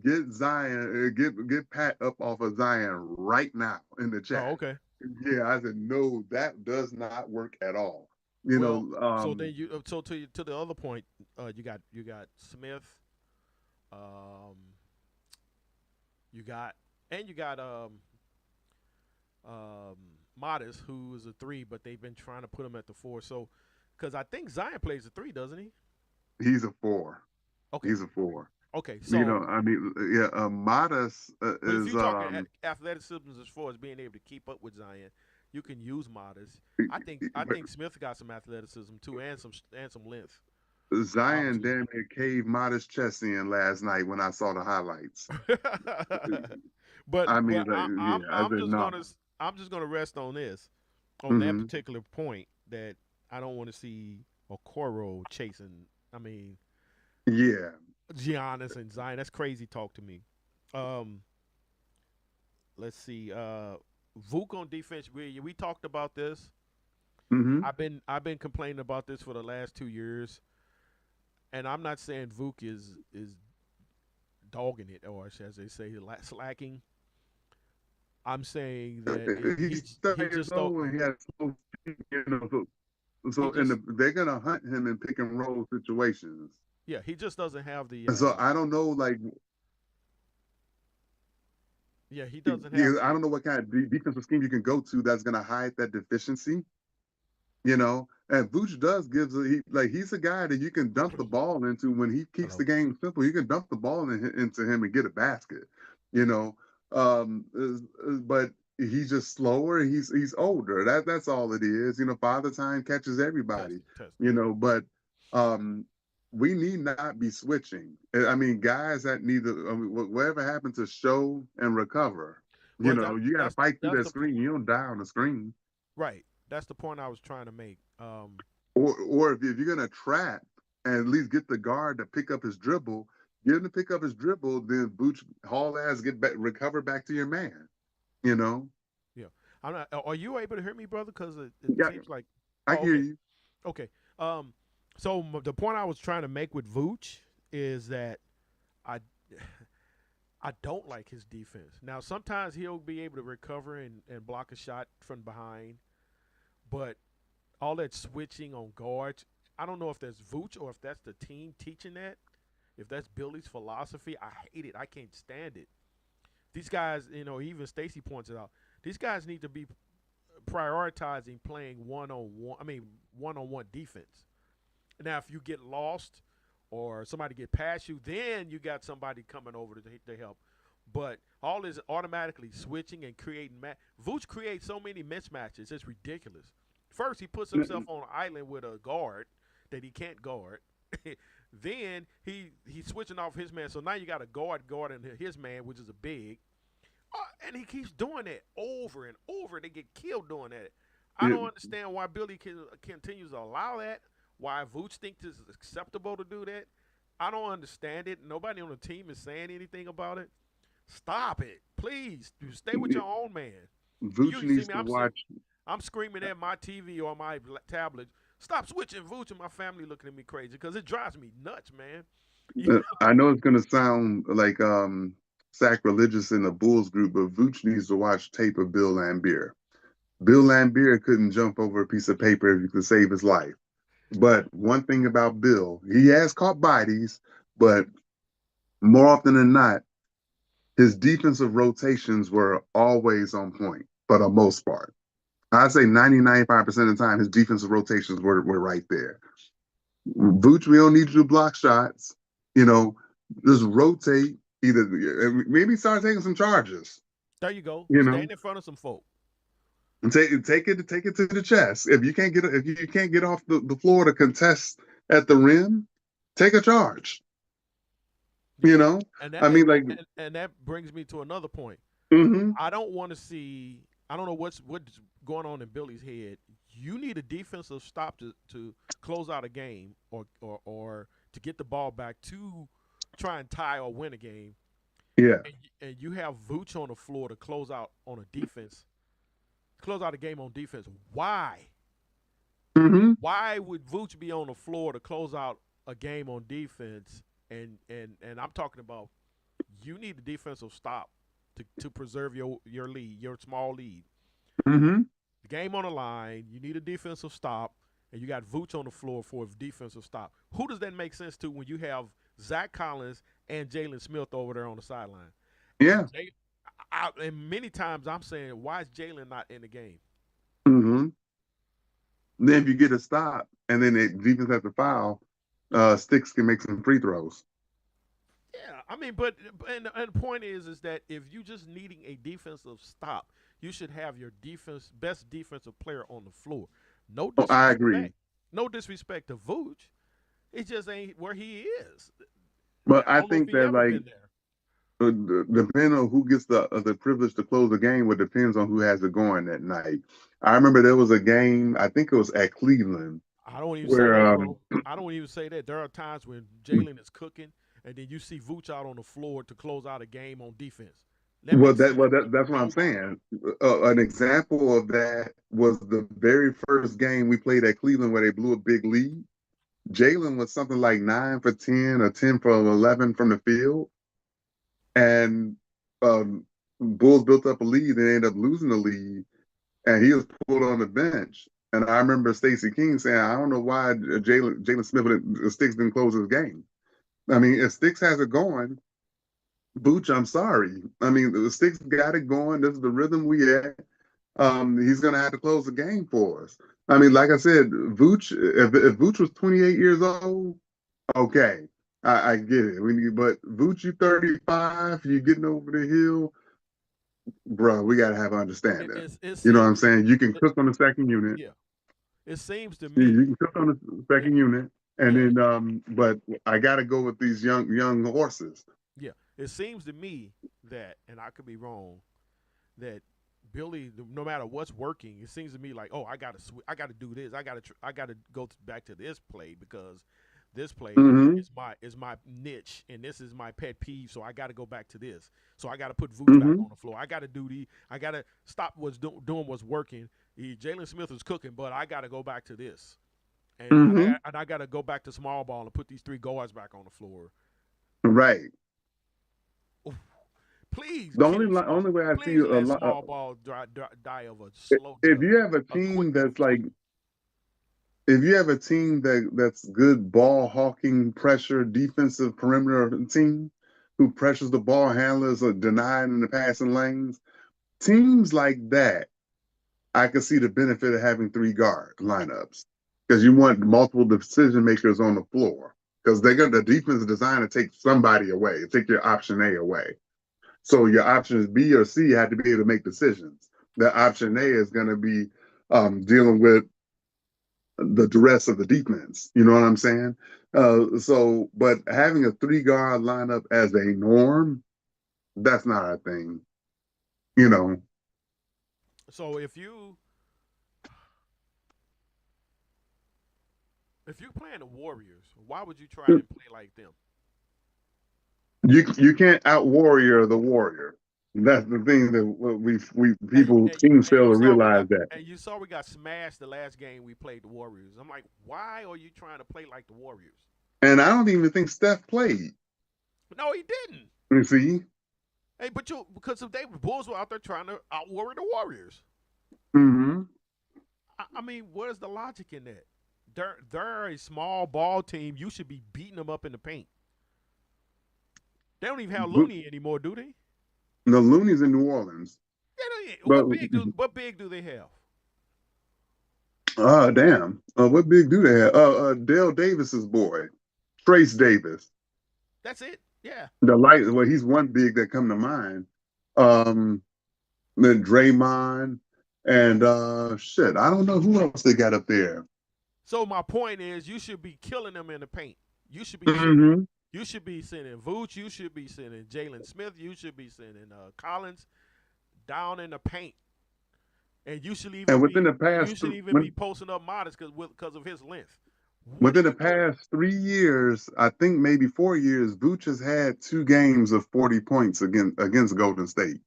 "Get Zion, get Pat up off of Zion right now in the Oh, chat." okay. Yeah, I said, no, that does not work at all. You Well, know, so then to the other point, you got Smith, um, you got um, Modest, who is a three, but they've been trying to put him at the four. So, because I think Zion plays the three, doesn't he? he's a four. Okay, He's a four. okay. So, Yeah, Modest but if is you're talking athleticism as far as being able to keep up with Zion, you can use Modest. I think Smith got some athleticism too, and some length, Zion obviously. damn near caved Modest chest in last night when I saw the highlights. but I but mean, like, yeah, I said no. I'm just gonna rest on that Hmm. particular point that I don't want to see Okoro chasing. I mean, Yeah. Giannis and Zion. That's crazy talk to me. Um, let's see. Vuk on defense. We talked about this. Hmm. I've been complaining about this for the last 2 years, and I'm not saying Vuk is dogging it or as they say slacking. I'm saying that He's 30 he years just don't. old and he has slow feet, He just they're gonna hunt him in pick and roll situations. Yeah, he just doesn't have the. So I don't know, like, Yeah, he doesn't have I the. don't know what kind of defensive scheme you can go to that's going to hide that deficiency. And Vooch does he's a guy that you can dump the ball into when he keeps the Hello. game simple. You can dump the ball into him and get a basket. You know, but he's just slower. He's older. That's all it is. Father time catches everybody. Testing, testing. But um, we need not be switching. I mean, guys that need to. Whatever happened to show and recover. Well, that You got to that's fight through that's that the screen. You don't die on the screen. right. That's the point I was trying to make. Or if you're gonna trap and at least get the guard to pick up his dribble, get him to pick up his dribble, then Booch haul ass get back, recover back to your man. You know? Yeah, I'm not. Are you able to hear me, brother? Because it Yeah, seems like. I Oh, hear okay, you. okay. So the point I was trying to make with Vooch is that I. I don't like his defense. Now, sometimes he'll be able to recover and block a shot from behind, but all that switching on guards. I don't know if that's Vooch or if that's the team teaching that. If that's Billy's philosophy, I hate it. I can't stand it. These guys, even Stacy points it out. These guys need to be prioritizing playing one on one. I mean, one on one defense. Now, if you get lost or somebody get past you, then you got somebody coming over to help. But all this automatically switching and creating Vooch creates so many mismatches. It's ridiculous. First, he puts himself on an island with a guard that he can't guard. Then he's switching off his man, so now you got a guard and his man, which is a big, and he keeps doing that over and over. They get killed doing that. I Yeah, don't understand why Billy continues to allow that. Why Vooch thinks it's acceptable to do that. I don't understand it. Nobody on the team is saying anything about it. Stop it, please. Stay with yeah. your own man. Vooch You see needs me? to watch. I'm screaming at my TV or my tablet. Stop switching Vooch, and my family looking at me crazy because it drives me nuts, man. You I know? know it's gonna sound like sacrilegious in the Bulls group, but Vooch needs to watch tape of Bill Laimbeer. Bill Laimbeer couldn't jump over a piece of paper if you could save his life. But one thing about Bill, he has caught bodies, but more often than not, his defensive rotations were always on point for the most part. I'd say 90, 95% of the time, his defensive rotations were right there. Vooch, we don't need you to block shots. You know, just rotate. Either maybe start taking some charges. There you go. You know, Stand in front of some folk. and take it to the chest. If you can't get off the floor to contest at the rim, take a charge. You Yeah, know, and that I mean, like, and that brings me to another point. mm-hmm, I don't want to see. I don't know what's going on in Billy's head. You need a defensive stop to close out a game or to get the ball back to try and tie or win a game, yeah, and you have Vooch on the floor to close out on a defense, close out a game on defense. Why? mm-hmm, Why would Vooch be on the floor to close out a game on defense? And I'm talking about you need a defensive stop to preserve your lead, your small lead. mm-hmm. The game on the line, you need a defensive stop, and you got Vooch on the floor for a defensive stop. Who does that make sense to when you have Zach Collins and Jalen Smith over there on the sideline? And Yeah, and many times I'm saying, why is Jalen not in the game? mm-hmm. Then if you get a stop and then the defense has to foul, Sticks can make some free throws. Yeah, I mean, but and the point is that if you just needing a defensive stop, you should have your best defensive player on the floor. No Oh, I agree. disrespect, no disrespect to Vooch, it just ain't where he is. But I I don't know if think he that, ever like, been there. depending on who gets the privilege to close the game, it depends on who has it going that night. I remember there was a game, I think it was at Cleveland, I don't even say that, where bro. I don't even say that. There are times when Jalen is cooking, and then you see Vooch out on the floor to close out a game on defense. That makes sense to that's what I'm nobody. saying. An example of that was the very first game we played at Cleveland where they blew a big lead. Jalen was something like 9 for 10 or 10 for 11 from the field, and um, Bulls built up a lead and ended up losing the lead, and he was pulled on the bench. And I remember Stacey King saying, "I don't know why Jalen Smith Sticks didn't close his game." I mean, if Sticks has it going, Booch, I'm sorry. I mean, the Sticks got it going. This is the rhythm we at. He's gonna have to close the game for us. I mean, like I said, Vooch. If Vooch was 28 years old, okay, I get it. But Vooch, you 35, you getting over the hill, bro. We gotta have understanding. It You know what I'm seems saying? You can it, cook on the second unit. yeah. It seems to You me, can cook on the yeah, second unit, and yeah, then but I gotta go with these young horses. yeah. It seems to me that, and I could be wrong, that Billy, no matter what's working, it seems to me like, oh, I gotta do this. I gotta go back to this play because this play Mm-hmm. is my niche and this is my pet peeve. So I got to go back to this. So I got to put Vooch back Mm-hmm. on the floor. I got to I got to stop doing what's working. Jalen Smith is cooking, but I got to go back to this. Mm-hmm. And I got to go back to small ball and put these three guards back on the floor. Right. Please The kill small. only way I see Please a let lot. small ball die of a slow If death, you have a a quick team death. that's like, if you have a team that's good ball hawking pressure defensive perimeter team who pressures the ball handlers or denying in the passing lanes, teams like that, I can see the benefit of having three guard lineups because you want multiple decision makers on the floor because the defense is designed to take somebody away, take your option A away. So your options B or C have to be able to make decisions. The option A is going to be dealing with the duress of the defense. You know what I'm saying? But having a three guard lineup as a norm, that's not a thing. You know, So if you're playing the Warriors, why would you try and play like them? you can't out warrior the warrior. That's the thing that we people teams And fail you to saw realize that. we got smashed the last game we played the Warriors. I'm like, why are you trying to play like the Warriors? And I don't even think Steph played. No, he didn't. You see? Hey, but because if they Bulls were out there trying to out warrior the Warriors. Mm-hmm. I mean, what is the logic in that? They're a small ball team. You should be beating them up in the paint. They don't even have But Looney anymore, do they? the Looney's in New Orleans. But What big do they have? damn. What big do they have? Dale Davis's boy, Trace Davis. That's it. Yeah. Well, he's one big that come to mind. Um, then Draymond and shit. I don't know who else they got up there. So my point is, you should be killing them in the paint. You should be Mm-hmm. you should be sending Vooch. You should be sending Jalen Smith. You should be sending Collins down in the paint. And you should even And within the past, be posting up Modest because of his length. within the past 3 years, I think maybe 4 years, Vooch has had 2 games of 40 points against Golden State.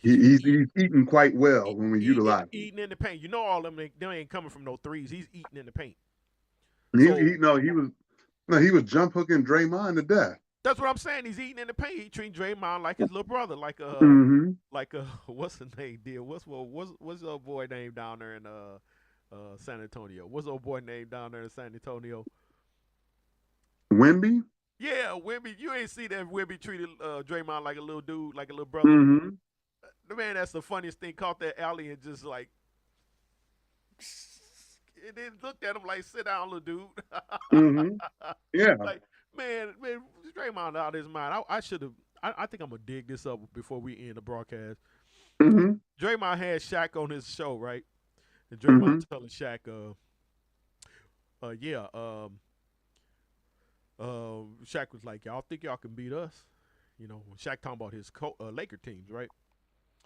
He's eating quite well when we utilize him. Eating in the paint. You know all them they ain't coming from no threes. He's eating in the paint. He was jump hooking Draymond to death. That's what I'm saying. He's eating in the paint. He treating Draymond like his little brother, like what's the name? Deal? What's the old boy name down there in San Antonio? What's the old boy name down there in San Antonio? Wemby? Yeah, Wemby. You ain't see that Wemby treated Draymond like a little dude, like a little brother. Mm-hmm. The man, that's the funniest thing. Caught that alley and just like, and then looked at him like, "Sit down, little dude." Mm-hmm. Yeah. Like, man, Draymond out of his mind. I should have. I think I'm gonna dig this up before we end the broadcast. Mm-hmm. Draymond had Shaq on his show, right? And Mm-hmm. Draymond telling Shaq, Shaq was like, "Y'all think y'all can beat us?" You know, Shaq talking about his Laker teams, right?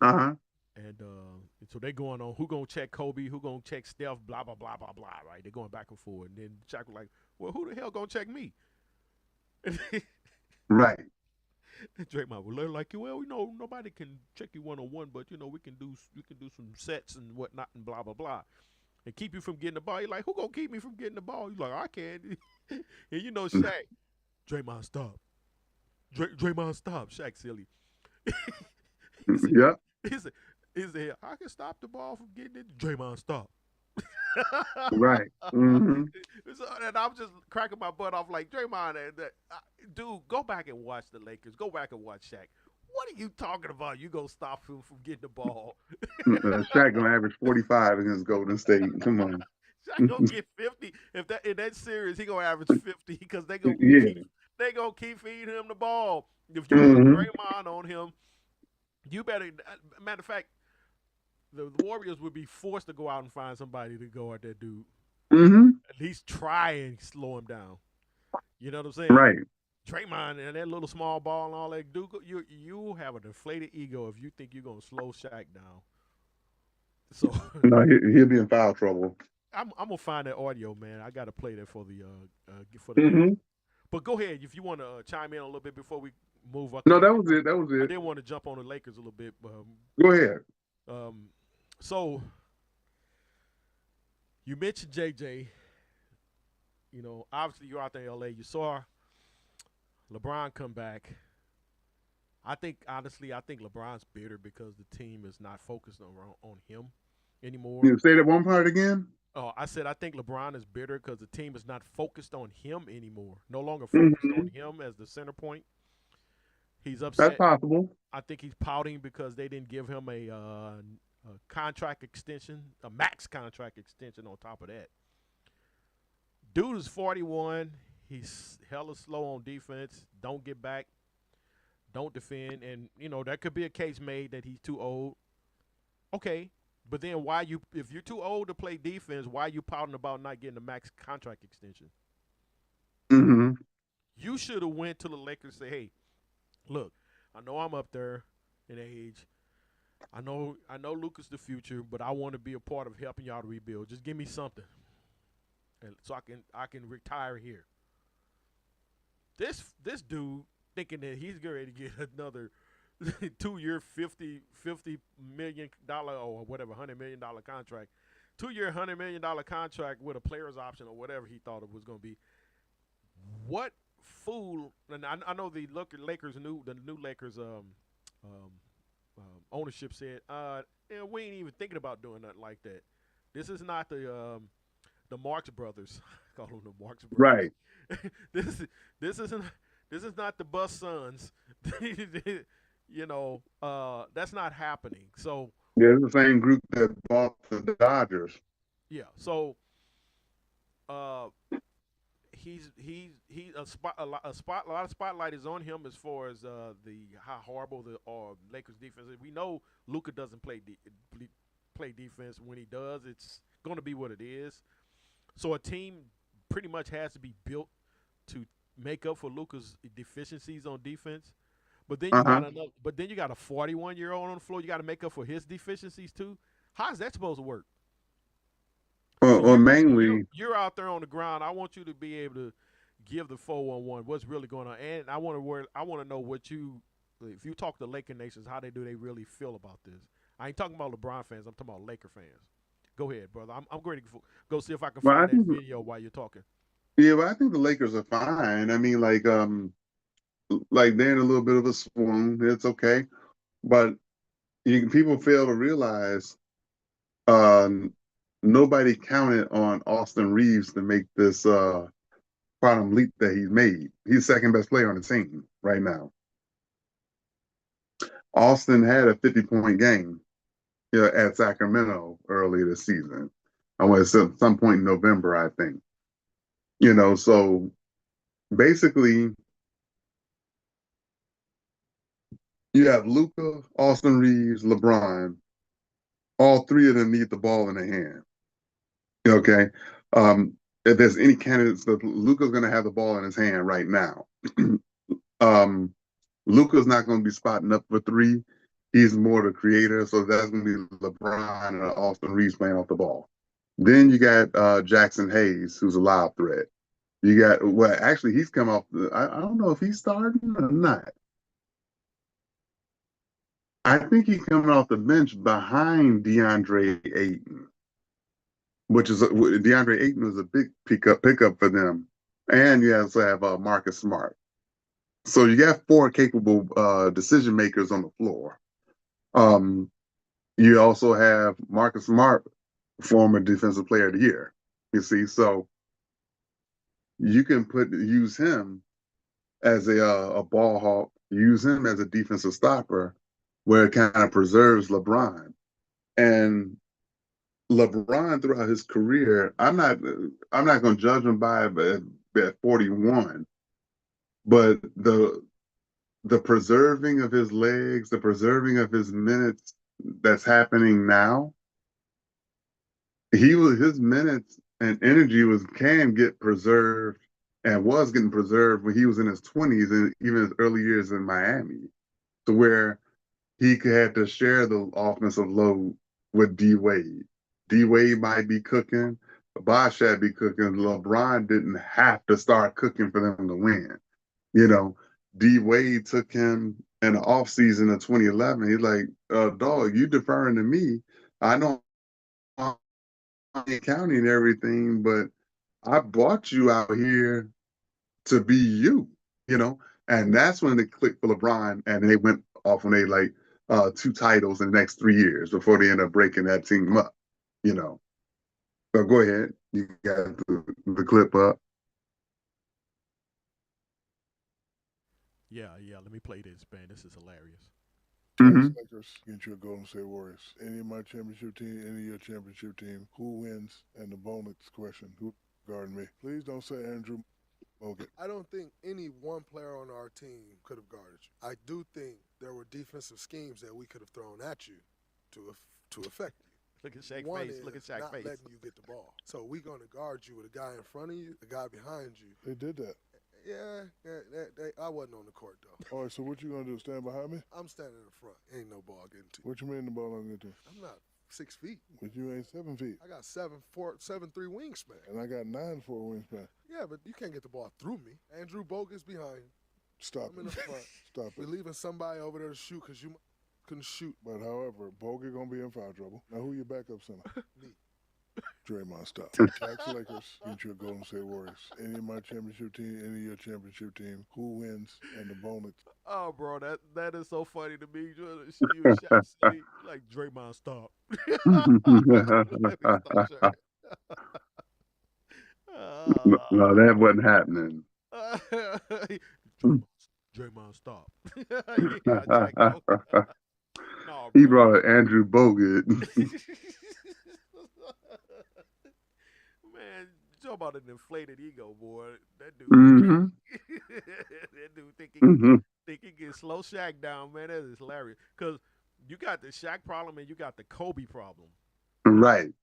Uh-huh. And so they going on who gonna check Kobe, who gonna check Steph, blah blah blah blah blah. Right? They're going back and forth. And then Shaq was like, "Well, who the hell gonna check me?" Right. Draymond will learn like you. Well, nobody can check you one on one, but we can do some sets and whatnot and blah blah blah, and keep you from getting the ball. You're like, who gonna keep me from getting the ball? You're like, I can. And Shaq, Draymond stop. Draymond stop. Shaq silly. Yep. He said, I can stop the ball from getting it. Draymond stop. Right. Mm-hmm. So, and I'm just cracking my butt off like Draymond. Dude, go back and watch the Lakers. Go back and watch Shaq. What are you talking about? You gonna stop him from getting the ball? Shaq gonna average 45 against Golden State. Come on. Shaq gonna get 50 if that in that series. He gonna average 50 because they gonna keep feeding him the ball. If you put Draymond on him, you better. Matter of fact, the Warriors would be forced to go out and find somebody to go at that dude. Mm-hmm. At least try and slow him down. You know what I'm saying? Right. Draymond and that little small ball and all that. Dude, you have a deflated ego if you think you're gonna slow Shaq down. So no, he'll be in foul trouble. I'm gonna find that audio, man. I gotta play that for the Mm-hmm. But go ahead if you want to chime in a little bit before we move up. No, that was it. I didn't want to jump on the Lakers a little bit. Go ahead. So you mentioned JJ. Obviously you're out there in LA. You saw LeBron come back. I think LeBron's bitter because the team is not focused on him anymore. You say that one part again? Oh, I said I think LeBron is bitter because the team is not focused on him anymore. No longer focused on him as the center point. He's upset. That's possible. I think he's pouting because they didn't give him a contract extension, a max contract extension on top of that. Dude is 41. He's hella slow on defense. Don't get back. Don't defend. And, that could be a case made that he's too old. Okay. But then if you're too old to play defense, why are you pouting about not getting a max contract extension? You should have went to the Lakers and say, hey, look, I know I'm up there in age. I know Luka's the future, but I want to be a part of helping y'all to rebuild. Just give me something, and so I can retire here. This dude thinking that he's getting ready to get another 2 year $50 million or whatever $100 million contract, 2 year $100 million contract with a player's option or whatever he thought it was going to be. What fool? And I know Lakers the new Lakers um, ownership said, we ain't even thinking about doing nothing like that. This is not the Marx Brothers. I call them the Marx Brothers. Right. this this isn't this is not the Bus Sons. That's not happening. So Yeah, it's the same group that bought the Dodgers. yeah, so uh, he a lot of spotlight is on him as far as the how horrible the Lakers defense is. We know Luka doesn't play defense. When he does, it's going to be what it is. So a team pretty much has to be built to make up for Luka's deficiencies on defense. But then you got Uh-huh. another. But then you got a 41-year-old on the floor. You got to make up for his deficiencies too. How's that supposed to work? So Well, you're mainly, you're out there on the ground. I want you to be able to give the 411 what's really going on, and I want to know what you if you talk to Laker nations, how they really feel about this. I ain't talking about LeBron fans. I'm talking about Laker fans. Go ahead, brother. I'm going to go see if I can well, I find that think, video while you're talking. yeah, but I think the Lakers are fine. I mean, like they're in a little bit of a swoon. It's okay, but people fail to realize, um, nobody counted on Austin Reeves to make this quantum leap that he's made. He's the second best player on the team right now. Austin had a 50-point game, at Sacramento earlier this season. I want to say some point in November, I think. So basically, you have Luka, Austin Reeves, LeBron. All three of them need the ball in their hand. Okay. If there's any candidates, that Luka's going to have the ball in his hand right now. um, Luka's not going to be spotting up for three. He's more the creator, so that's going to be LeBron and Austin Reeves playing off the ball. Then you got Jackson Hayes, who's a lob threat. You got, well, actually, he's come off. I don't know if he's starting or not. I think he's coming off the bench behind DeAndre Ayton, which is DeAndre Ayton was a big pickup for them, and you also have Marcus Smart. So you got four capable decision makers on the floor. Um, you also have Marcus Smart, former Defensive Player of the Year. You see, so you can use him as a ball hawk, use him as a defensive stopper, where it kind of preserves LeBron. And LeBron throughout his career, I'm not going to judge him by at 41, but the preserving of his legs, the preserving of his minutes that's happening now, his minutes and energy can get preserved and was getting preserved when he was in his 20s and even his early years in Miami, to where he had to share the offensive load with D Wade. D Wade might be cooking, Bosh had be cooking. LeBron didn't have to start cooking for them to win. You know, D Wade took him in the offseason of 2011. He's like, dog, you deferring to me. I know I'm counting and everything, but I brought you out here to be you, you know? And that's when they clicked for LeBron and they went off when they two titles in the next 3 years before they end up breaking that team up, you know. So go ahead. You got the clip up. Yeah, yeah. Let me play this, man. This is hilarious. Dallas Mm-hmm. Lakers against your Golden State Warriors. Any of my championship team, any of your championship team, who wins? And the bonus question, who guarding me? Please don't say Andrew Bogut. I don't think any one player on our team could have guarded you. I do think there were defensive schemes that we could have thrown at you to affect you. Look at Shaq's One face. is Look at Shaq's not face. letting you get the ball. So we're going to guard you with a guy in front of you, a guy behind you. They did that. I wasn't on the court though. All right, so what you gonna do? Stand behind me? I'm standing in the front. Ain't no ball getting to you. What you mean the ball I'm getting to? I'm not 6 feet. But you ain't 7 feet. I got 7'3" wingspan. And I got 9'4" wingspan. Yeah, but you can't get the ball through me. Andrew Bogut behind you. Stop I'm in the it. front. Stop We're it. leaving somebody over there to shoot because you couldn't shoot. But however, Bogut gonna be in foul trouble. Now who your backup center? Me. Draymond, stop. Tax Lakers against your Golden State Warriors. Any of my championship team, any of your championship team, who wins and the bonus? Oh, bro, that is so funny to me. You Shaq City, like Draymond, stop. Let me stop, Shaq. No, that wasn't happening. Draymond, stop. Yeah, Jack, no, He bro. brought Andrew Bogut. Man, talk about an inflated ego, boy. That dude, hmm that dude hmm think he can slow Shaq down, man. That is hilarious. Cause you got the Shaq problem and you got the Kobe problem. Right.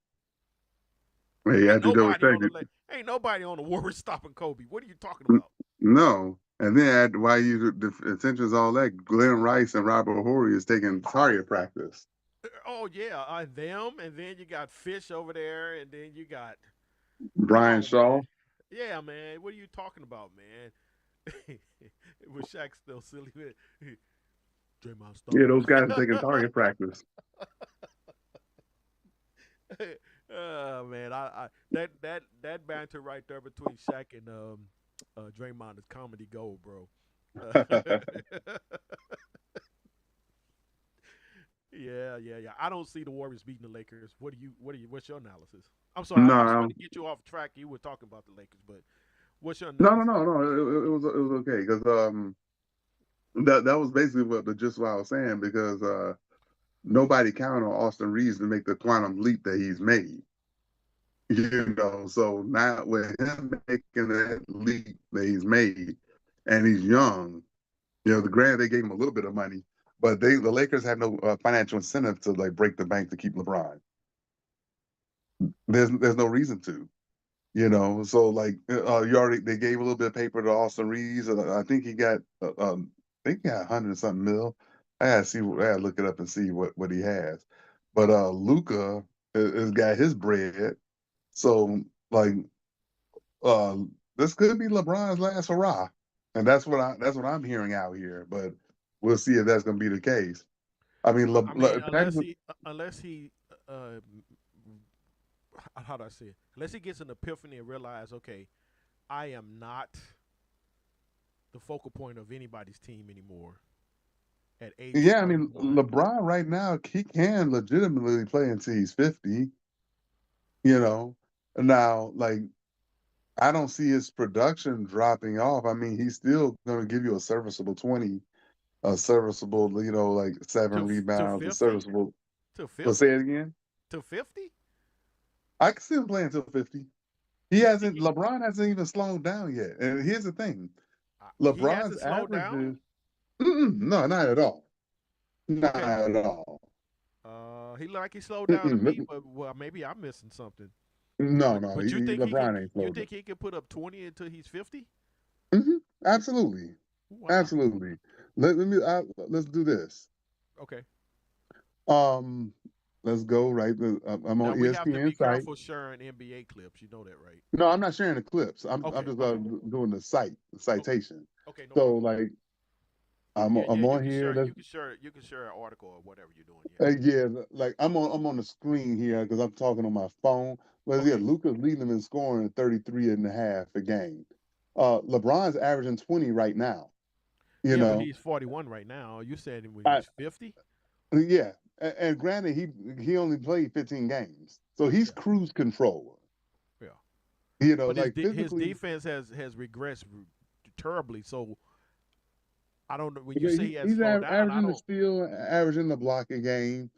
He had Ain't to go nobody on with the ain't nobody on the Warriors stopping Kobe. What are you talking about? No. And then why you the intentions all that, Glenn Rice and Robert Horry is taking target practice. Oh yeah, them, and then you got Fish over there, and then you got Brian on, Shaw. man. Yeah, man. What are you talking about, man? Was Shaq still silly with Draymond stop? Yeah, those guys are taking target practice. Man, I that banter right there between Shaq and Draymond is comedy gold, bro. Yeah. I don't see the Warriors beating the Lakers. What's your analysis? I'm sorry, I just want No, to get you off track. You were talking about the Lakers, but what's your no, no, analysis? no, no. It was okay because that was basically what the just what I was saying because nobody counted on Austin Reeves to make the quantum leap that he's made. So now with him making that leap that he's made, and he's young, the granted they gave him a little bit of money, but the Lakers have no financial incentive to like break the bank to keep LeBron. There's no reason to. So like they gave a little bit of paper to Austin Reeves. I think he got I think he got 100 something mil. I gotta look it up and see what he has. But Luca has got his bread. So like uh this could be LeBron's last hurrah. And that's what I'm hearing out here. But we'll see if that's gonna be the case. I mean, I mean, unless he how do I say it? Unless he gets an epiphany and realize, okay, I am not the focal point of anybody's team anymore at age yeah, I mean 31. LeBron right now he can legitimately play until he's 50. You know, now like I don't see his production dropping off. I mean, he's still going to give you a serviceable 20, a serviceable, like seven To rebounds, a 50? serviceable. To Well, say 50? it again. To 50? I can see him play until 50. LeBron hasn't even slowed down yet. And here's the thing He LeBron's hasn't slowed down? averages, no, not at all. Not Okay. at all. He like he slowed down to me, Mm-mm. but well, maybe I'm missing something. No, But no, but you think he could LeBron ain't you slowed down. think he could put up 20 until he's 50? Absolutely. Wow. Absolutely. Let's do this. Okay. Um, let's go right. I'm Now on we have to be ESPN site. careful sharing NBA clips. You know that, right? No, I'm not sharing the clips. I'm Okay. just Okay. doing the citation. Okay. No So problem. like I'm Yeah. Yeah. on here. You can share an article or whatever you're doing. Yeah, like I'm on the screen here because I'm talking on my phone. Yeah. But yeah, Okay. Luka's leading them in scoring at 33 and a half a game. LeBron's averaging 20 right now. You Yeah, but know, he's 41 right now. You said when I he's 50. yeah, and granted he only played 15 games, so he's Yeah. cruise control. Yeah. But Like his physically. defense has regressed terribly. So I don't know when you Yeah, say he has he's slowed down. I averaging the don't. steal, averaging the block a game.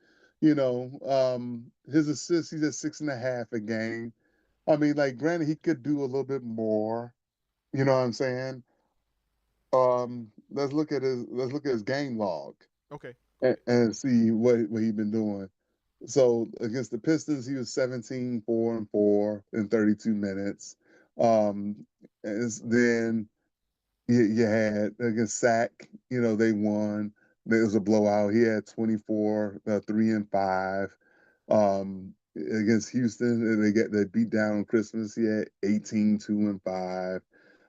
His assists, he's at 6.5 a game. I mean, like, granted, he could do a little bit more. You know what I'm saying? Let's look at his game log Okay. Go and, ahead. and see what he's been doing. So against the Pistons, he was 17, 4 and 4 in 32 minutes. Um, then you had against Sac, they won. It was a blowout. He had 24, 3-5. Against Houston, they beat down on Christmas. He had 18, 2-5.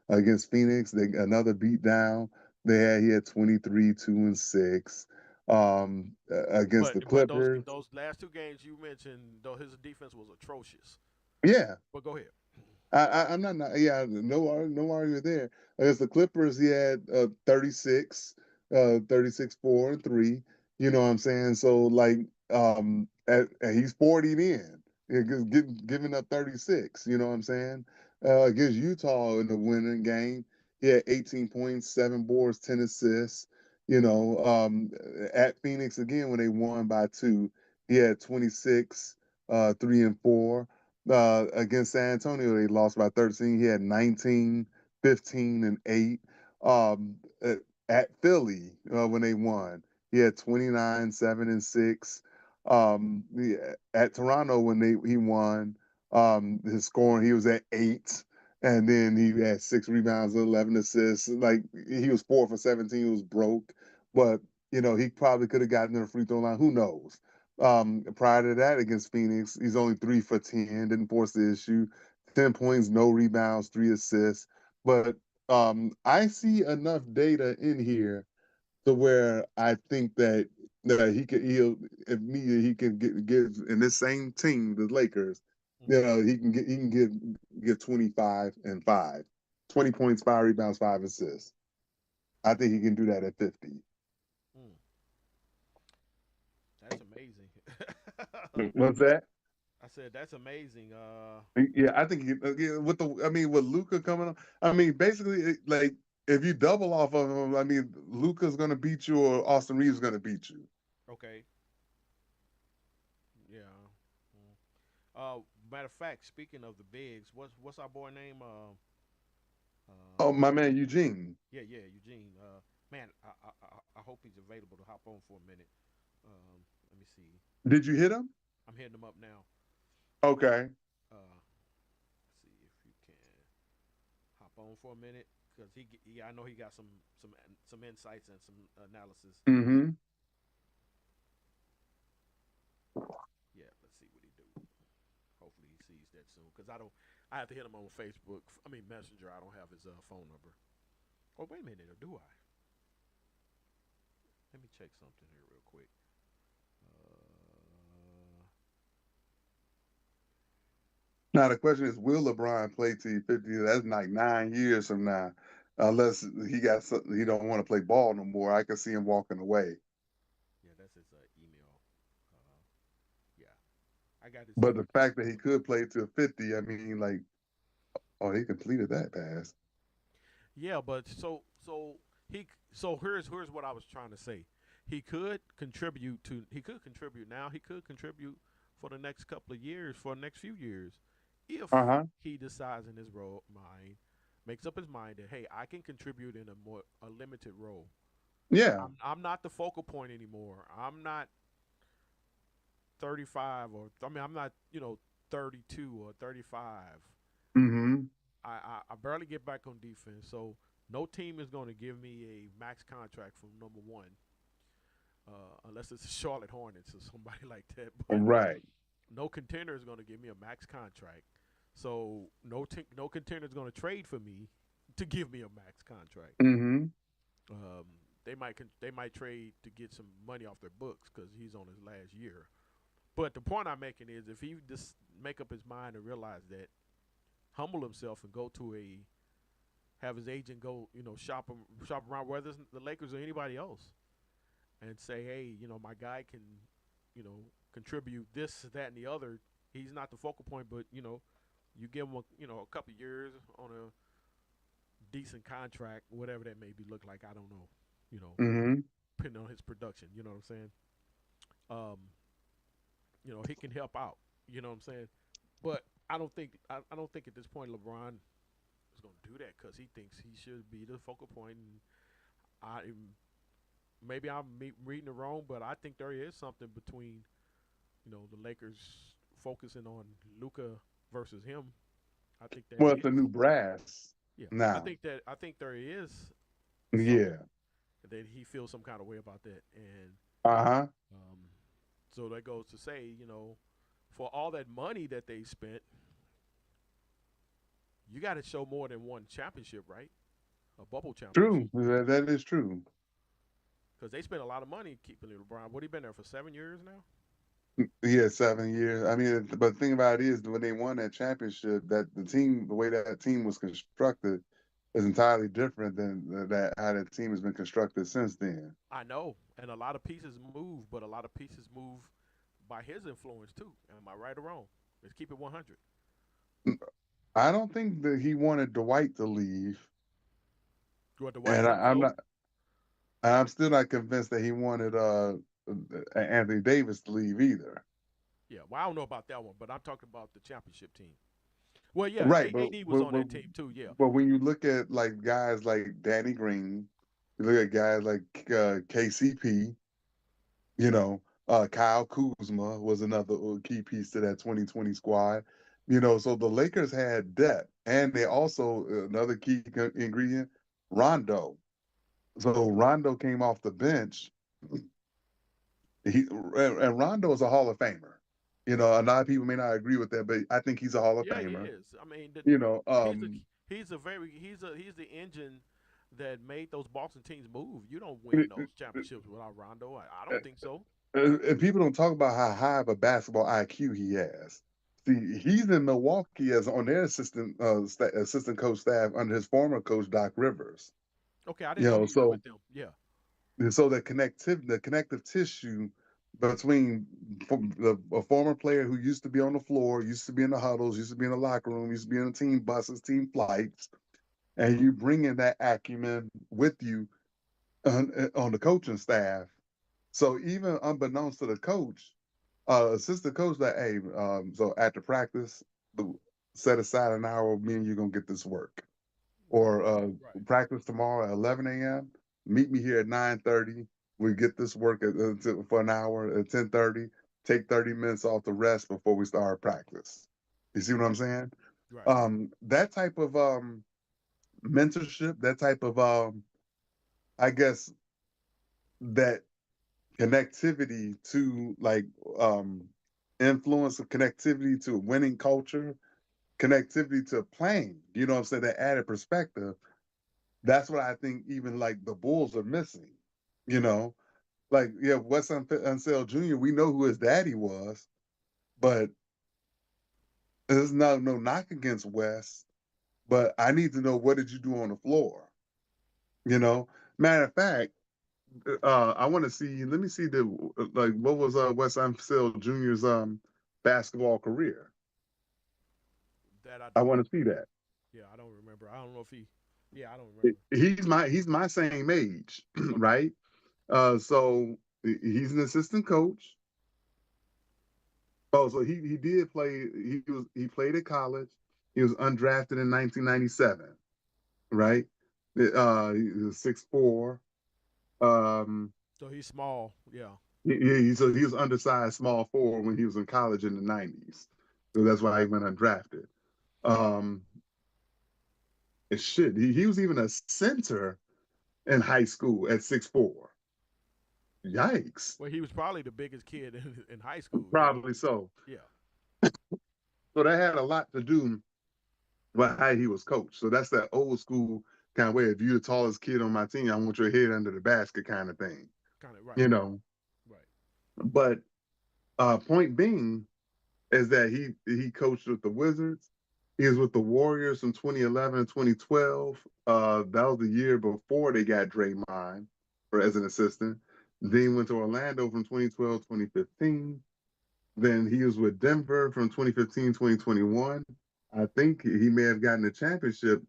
Against Phoenix, another beat down. He had 23, 2-6. Against the But those Clippers, those last two games you mentioned, though his defense was atrocious. yeah, But go ahead. I'm not, yeah, no argument there. Against the Clippers, he had 36, 36, 4-3. You know what I'm saying? So like, and he's 40 in, giving up 36. You know what I'm saying? Against Utah in the winning game, he had 18 points, 7 boards, 10 assists. At Phoenix again when they won by 2, he had 26, 3-4. Against San Antonio, they lost by 13. He had 19, 15, and 8. Um, uh, at Philly, when they won, he had 29, 7, and 6. At Toronto, when he won, his scoring, he was at 8. And then he had 6 rebounds, 11 assists. Like he was 4 for 17, he was broke. But, he probably could have gotten to the free throw line. Who knows? Prior to that, against Phoenix, he's only 3 for 10, didn't force the issue, 10 points, no rebounds, 3 assists. But I see enough data in here to where I think that if needed, he can give in this same team, the Lakers, he can give 25 and 5, 20 points, 5 rebounds, 5 assists. I think he can do that at 50. Mm, that's amazing. What's that? I said that's amazing. Yeah, I think with Luka coming on, basically, like if you double off of him, Luka's gonna beat you or Austin Reeves is gonna beat you. Okay. Yeah. Mm. Matter of fact, speaking of the bigs, what's our boy name? Oh, my man Eugene. Yeah, Eugene. Man, I hope he's available to hop on for a minute. Let me see. Did you hit him? I'm hitting him up now. Okay. See if you can hop on for a minute because I know he got some insights and some analysis. Mm-hmm. Yeah, let's see what he do. Hopefully he sees that soon because I have to hit him on Facebook. I mean Messenger. I don't have his phone number. Oh wait a minute, or do I? Let me check something here real quick. Now the question is, will LeBron play till he's 50? That's like 9 years from now, unless he got something he don't want to play ball no more. I can see him walking away. Yeah, that's his email. Uh, yeah, I got his. But the fact that he could play till 50, like, oh, he completed that pass. Yeah, but here's what I was trying to say. He could contribute to. He could contribute now. He could contribute for the next couple of years, for the next few years, if Uh-huh. he decides in his mind, makes up his mind that hey, I can contribute in a limited role. Yeah. I'm not the focal point anymore. I'm not 35 or I'm not 32 or 35. Mm-hmm. I barely get back on defense, so no team is going to give me a max contract from number one, unless it's the Charlotte Hornets or somebody like that. But Right. no contender is going to give me a max contract. So no contender is going to trade for me to give me a max contract. Mm-hmm. Um, they might trade to get some money off their books because he's on his last year. But the point I'm making is if he just make up his mind and realize that, humble himself and go to have his agent go shop around whether it's the Lakers or anybody else and say hey my guy can contribute this that and the other. He's not the focal point, but you give him a couple years on a decent contract, whatever that may be look like. I don't know, Mm-hmm. depending on his production. You know what I'm saying? Um, he can help out. You know what I'm saying? But I don't think at this point LeBron is going to do that because he thinks he should be the focal point. And I maybe I'm reading it wrong, but I think there is something between the Lakers focusing on Luka versus him. I think that Well, it's a is. new brass. Yeah, I Now, think that I think there is something yeah, that he feels some kind of way about that, and uh-huh. um, so that goes to say, for all that money that they spent, you got to show more than one championship, right? A bubble championship, True. That is true. because they spent a lot of money keeping LeBron. What he been there for 7 years now? Yeah, 7 years. I mean, but the thing about it is when they won that championship, that the team, the way that team was constructed is entirely different than that how that team has been constructed since then. I know, and a lot of pieces move, but a lot of pieces move by his influence too. Am I right or wrong? Let's keep it 100. I don't think that he wanted Dwight to leave, You want Dwight and didn't I'm go? not. I'm still not convinced that he wanted Anthony Davis to leave either. Yeah. Well, I don't know about that one, but I'm talking about the championship team. Well, yeah, Right, AD was on that team too. Yeah. but when you look at like guys like Danny Green, you look at guys like KCP, you know, Kyle Kuzma was another key piece to that 2020 squad. So the Lakers had depth, and they also another key ingredient, Rondo. So Rondo came off the bench. And Rondo is a Hall of Famer. A lot of people may not agree with that, but I think he's a Hall of Yeah, he Famer. is. I mean, You know, he's a he's the engine that made those Boston teams move. You don't win those championships without Rondo. I don't think so. and people don't talk about how high of a basketball IQ he has. See, he's in Milwaukee as on their assistant coach staff under his former coach Doc Rivers. Okay, I You didn't know know, he was so with them. Yeah. so the connective tissue between a former player who used to be on the floor, used to be in the huddles, used to be in the locker room, used to be in the team buses, team flights, and you bring in that acumen with you on the coaching staff. So even unbeknownst to the coach, assistant coach, that hey, so after practice, set aside an hour. Me and you're gonna get this work, Right. or Right. practice tomorrow at 11 a.m. Meet me here at 9:30. We get this work for an hour at 10:30. Take 30 minutes off to rest before we start practice. You see what I'm saying? Right. That type of mentorship, that type of I guess that connectivity to like influence of connectivity to winning culture, connectivity to playing, what I'm saying, that added perspective. That's what I think even like the Bulls are missing. You know, like yeah, Wes Unseld Jr., we know who his daddy was, but there's no knock against Wes, but I need to know what did you do on the floor? You know, matter of fact, I want to see. Let me see the like. What was Wes Unseld Jr.'s basketball career? That I I don't want remember. to see that. Yeah, I don't remember. I don't know if he. Yeah, I don't remember. He's my same age, Okay. right? So he's an assistant coach. Oh, so he did play. He played at college. He was undrafted in 1997, right? He was 6'4". Um, So he's small. Yeah. so he was undersized small forward when he was in college in the 90s. So that's why he went undrafted. Um, shit, he was even a center in high school at 6'4". Yikes. Well, he was probably the biggest kid in high school. Probably so. Yeah. So that had a lot to do with how he was coached. So that's that old school kind of way. If you're the tallest kid on my team, I want your head under the basket kind of thing, Kind of right. you know. Right. But point being is that he coached with the Wizards. He was with the Warriors from 2011 and 2012. That was the year before they got Draymond as an assistant. Then he went to Orlando from 2012 2015. Then he was with Denver from 2015 2021. I think he may have gotten a championship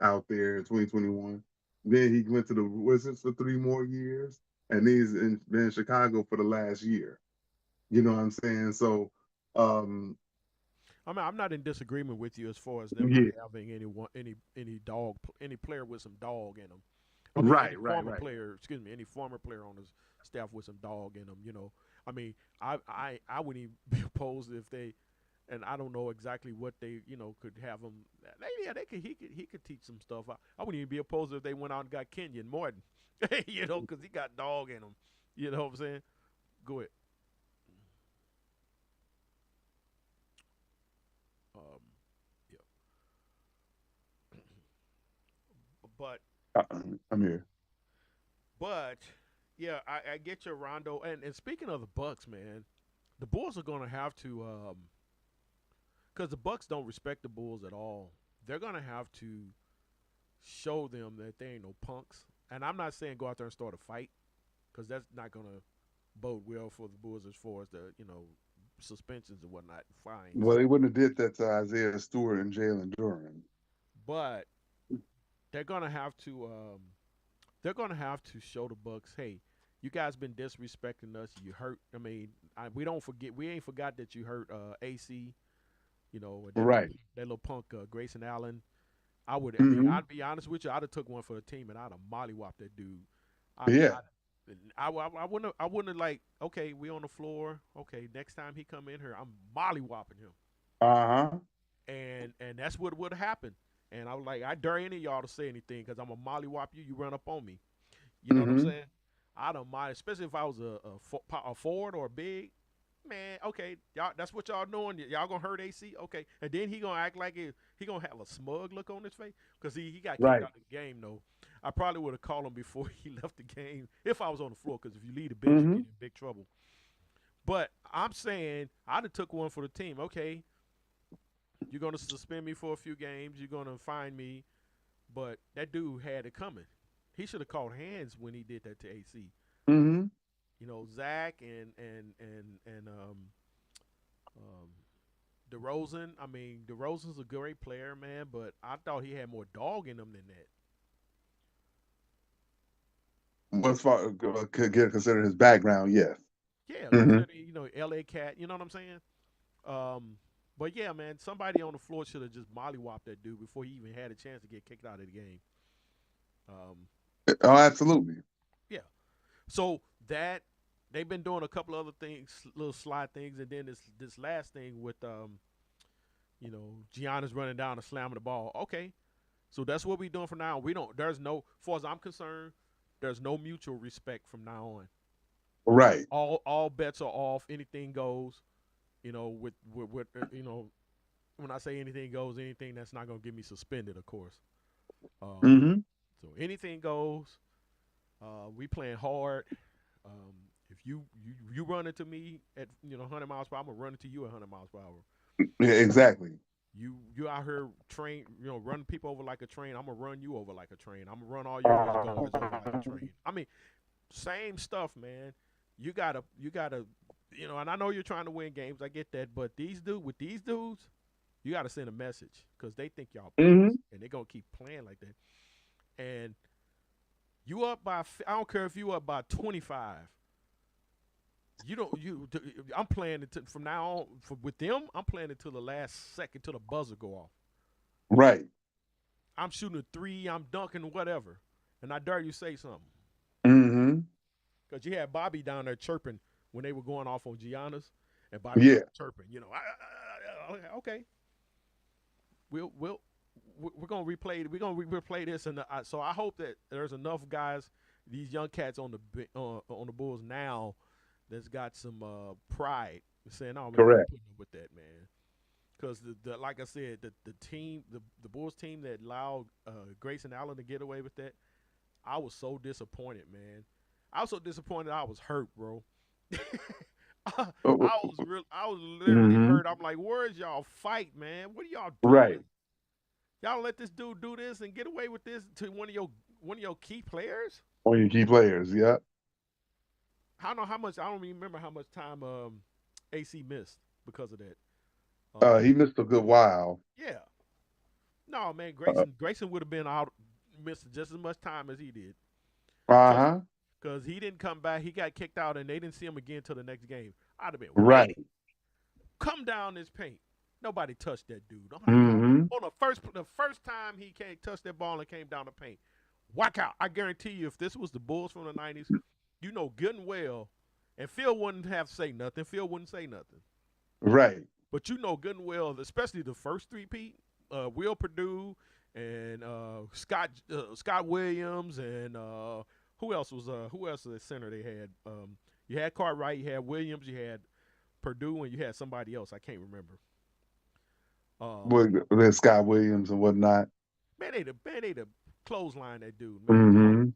out there in 2021. Then he went to the Wizards for 3 more years, and he's been in Chicago for the last year. You know what I'm saying? So, um, I mean, I'm not in disagreement with you as far as them not yeah, having any player with some dog in them. I mean, any right, right, former right. player, excuse me, any former player on his staff with some dog in them. I mean, I wouldn't even be opposed if they and I don't know exactly what they could have him. Yeah, they could. He could teach some stuff. I wouldn't even be opposed if they went out and got Kenyon Martin, because he got dog in him. You know what I'm saying? Go ahead. Um, yeah, but Uh, I'm here. but yeah, I get your Rondo. And speaking of the Bucks, man, the Bulls are gonna have to because the Bucks don't respect the Bulls at all. They're gonna have to show them that they ain't no punks. And I'm not saying go out there and start a fight, because that's not gonna bode well for the Bulls as far as the suspensions and whatnot, fines. Well, they wouldn't have did that to Isaiah Stewart and Jalen Duran. But they're gonna have to show the Bucks, hey, you guys been disrespecting us. You hurt. I mean, we don't forget. We ain't forgot that you hurt AC. Right. That little punk Grayson Allen. Mhm. I'd be honest with you. I'd have took one for the team and I'd have mollywhopped that dude. Yeah. I wouldn't have like, okay, we on the floor. Okay, next time he come in here, I'm mollywhopping him. Uh-huh. And that's what would happen. And I was like, I dare any of y'all to say anything, because I'm a mollywhop you. You run up on me. You know what I'm Mhm. saying? I don't mind, especially if I was a forward or a big. Man, okay, y'all. That's what y'all doing. Y'all gonna hurt AC, okay? And then he gonna act like he gonna have a smug look on his face, because he got kicked Right. out of the game. Though I probably would have called him before he left the game if I was on the floor. Because if you leave the bench, you Mhm. get in big trouble. But I'm saying I'd have took one for the team. Okay, you're gonna suspend me for a few games. You're gonna fine me, but that dude had it coming. He should have called hands when he did that to AC. Mhm. Zach and DeRozan. I mean, DeRozan's a great player, man, but I thought he had more dog in him than that. As far could get considered his background, yes. Yeah, Mhm. considering LA Cat. You know what I'm saying? But yeah, man, somebody on the floor should have just mollywopped that dude before he even had a chance to get kicked out of the game. Oh, absolutely. Yeah. So that they've been doing a couple other things, little slide things, and then this last thing with Giannis running down and slamming the ball. Okay, so that's what we're doing from now on. We don't. There's no, as far as I'm concerned, there's no mutual respect from now on. Right. All bets are off. Anything goes. With when I say anything goes, anything that's not gonna get me suspended, of course. Mhm. So anything goes. We playing hard. If you run into me at 100 miles per hour, I'm gonna run into you at 100 miles per hour. Yeah, exactly. You out here train, run people over like a train. I'm gonna run you over like a train. I'm gonna run all your edge guards over like a train. I mean, same stuff, man. You gotta, and I know you're trying to win games. I get that, but with these dudes, you gotta send a message, because they think y'all punks, Mhm. and they're gonna keep playing like that. And you up by, I don't care if you up by 25. You don't. I'm playing it from now on. With them, I'm playing it till the last second, till the buzzer go off. Right. I'm shooting a three. I'm dunking, whatever. And I dare you say something, Mhm. because you had Bobby down there chirping when they were going off on Giannis, and Bobby Yeah. chirping. Okay. We're gonna replay. We're gonna replay this, and so I hope that there's enough guys, these young cats on the Bulls now, that's got some pride, saying, "Oh man, we ain't Correct. putting up with that, man." Because the like I said, the team, the Bulls team that allowed Grayson Allen to get away with that, I was so disappointed, man. I was so disappointed. I was hurt, bro. I was literally Mhm. hurt. I'm like, where's y'all fight, man? What are y'all Right. doing? Y'all let this dude do this and get away with this to one of your key players? On your key players, yeah. I don't know how much. I don't even remember how much time AC missed because of that. He missed a good while. Yeah. No, man, Uh Grayson would have been out, missed just as much time as he did. huh. Because he didn't come back. He got kicked out, and they didn't see him again until the next game. I'd have been Right. waiting. Come down this paint. Nobody touched that dude. I'm like, Mhm. on the first time he came touched that ball and came down the paint, whack out. I guarantee you, if this was the Bulls from the '90s, good and well, and Phil wouldn't have to say nothing. Phil wouldn't say nothing. Right. But you know good and well, especially the first three-peat, Will Perdue and Scott Williams and who else was the center they had? You had Cartwright, you had Williams, you had Perdue, and you had somebody else. I can't remember. With Scott Williams and whatnot. Man, they the clothesline that dude, man. Mm-hmm.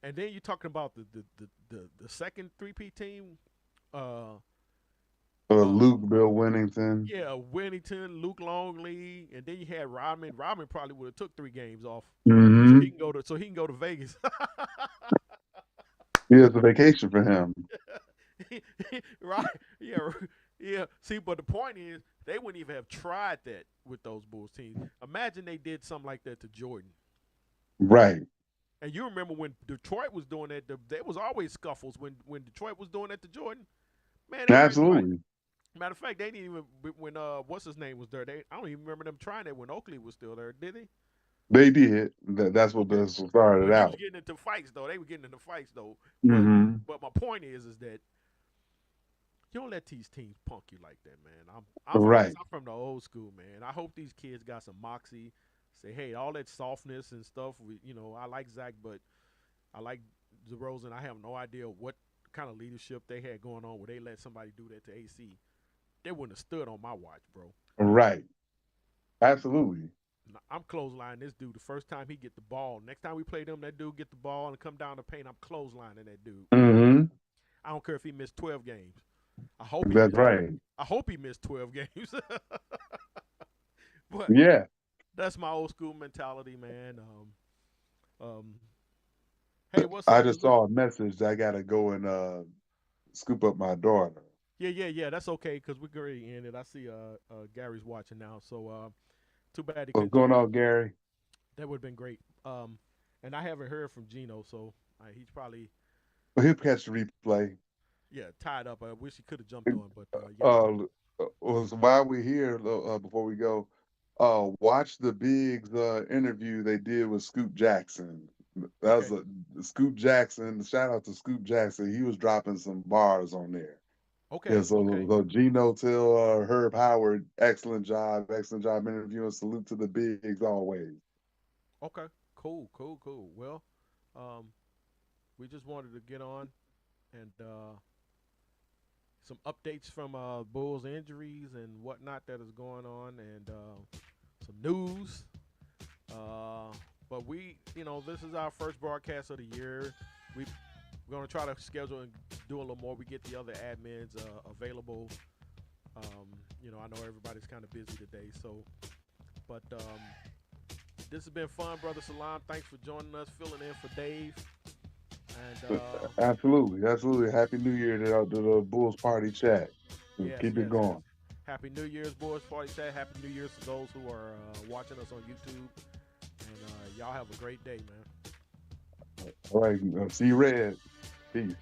And then you're talking about the second three-peat team. Luke Bill Winnington. Yeah, Winnington, Luke Longley, and then you had Rodman. Rodman probably would have took 3 games off, Mm-hmm. so he can go to Vegas. Yeah, it's a vacation for him. Right? Yeah. See, but the point is, they wouldn't even have tried that with those Bulls teams. Imagine they did something like that to Jordan. Right. And you remember when Detroit was doing that? There was always scuffles when Detroit was doing that to Jordan. Man, absolutely. Matter of fact, they didn't even when what's his name was there. I don't even remember them trying that when Oakley was still there, did they? They did. That's what this started But out. he was getting into fights though. They were getting into fights though. Mm-hmm. But my point is that you don't let these teams punk you like that, man. I'm from the old school, man. I hope these kids got some moxie. Say, hey, all that softness and stuff. I like Zach, but I like DeRozan. I have no idea what kind of leadership they had going on where they let somebody do that to AC. They wouldn't have stood on my watch, bro. Right. Absolutely. I'm clotheslining this dude the first time he get the ball. Next time we play them, that dude get the ball and come down the paint. I'm clotheslining that dude. Mm-hmm. I don't care if he missed 12 games. I hope that's right. I hope he missed 12 games. But yeah, that's my old school mentality, man. Hey, what's I up? just saw a message. I gotta go and scoop up my daughter. Yeah. That's okay because we're already in it. I see Gary's watching now, so too bad. What's going on, Gary? That would have been great. And I haven't heard from Gino, so he's probably. Well, he'll catch the replay. Yeah, tied up. I wish he could have jumped on, but yeah. While we're here, before we go, watch the Biggs interview they did with Scoop Jackson. That was Scoop Jackson. Shout out to Scoop Jackson. He was dropping some bars on there. Okay. Yeah, so Gino tell Herb Howard, excellent job interviewing. Salute to the Biggs always. Okay, cool. Well, we just wanted to get on and some updates from Bulls injuries and whatnot that is going on, and some news. But we, this is our first broadcast of the year. We're going to try to schedule and do a little more. We get the other admins available. I know everybody's kind of busy today, but this has been fun, Brother Salam. Thanks for joining us, filling in for Dave. And absolutely. Happy New Year to the Bulls Party chat. Keep it going. Happy New Year's, Bulls Party chat. Happy New Year's to those who are watching us on YouTube. And y'all have a great day, man. All right. See you, Red. Peace.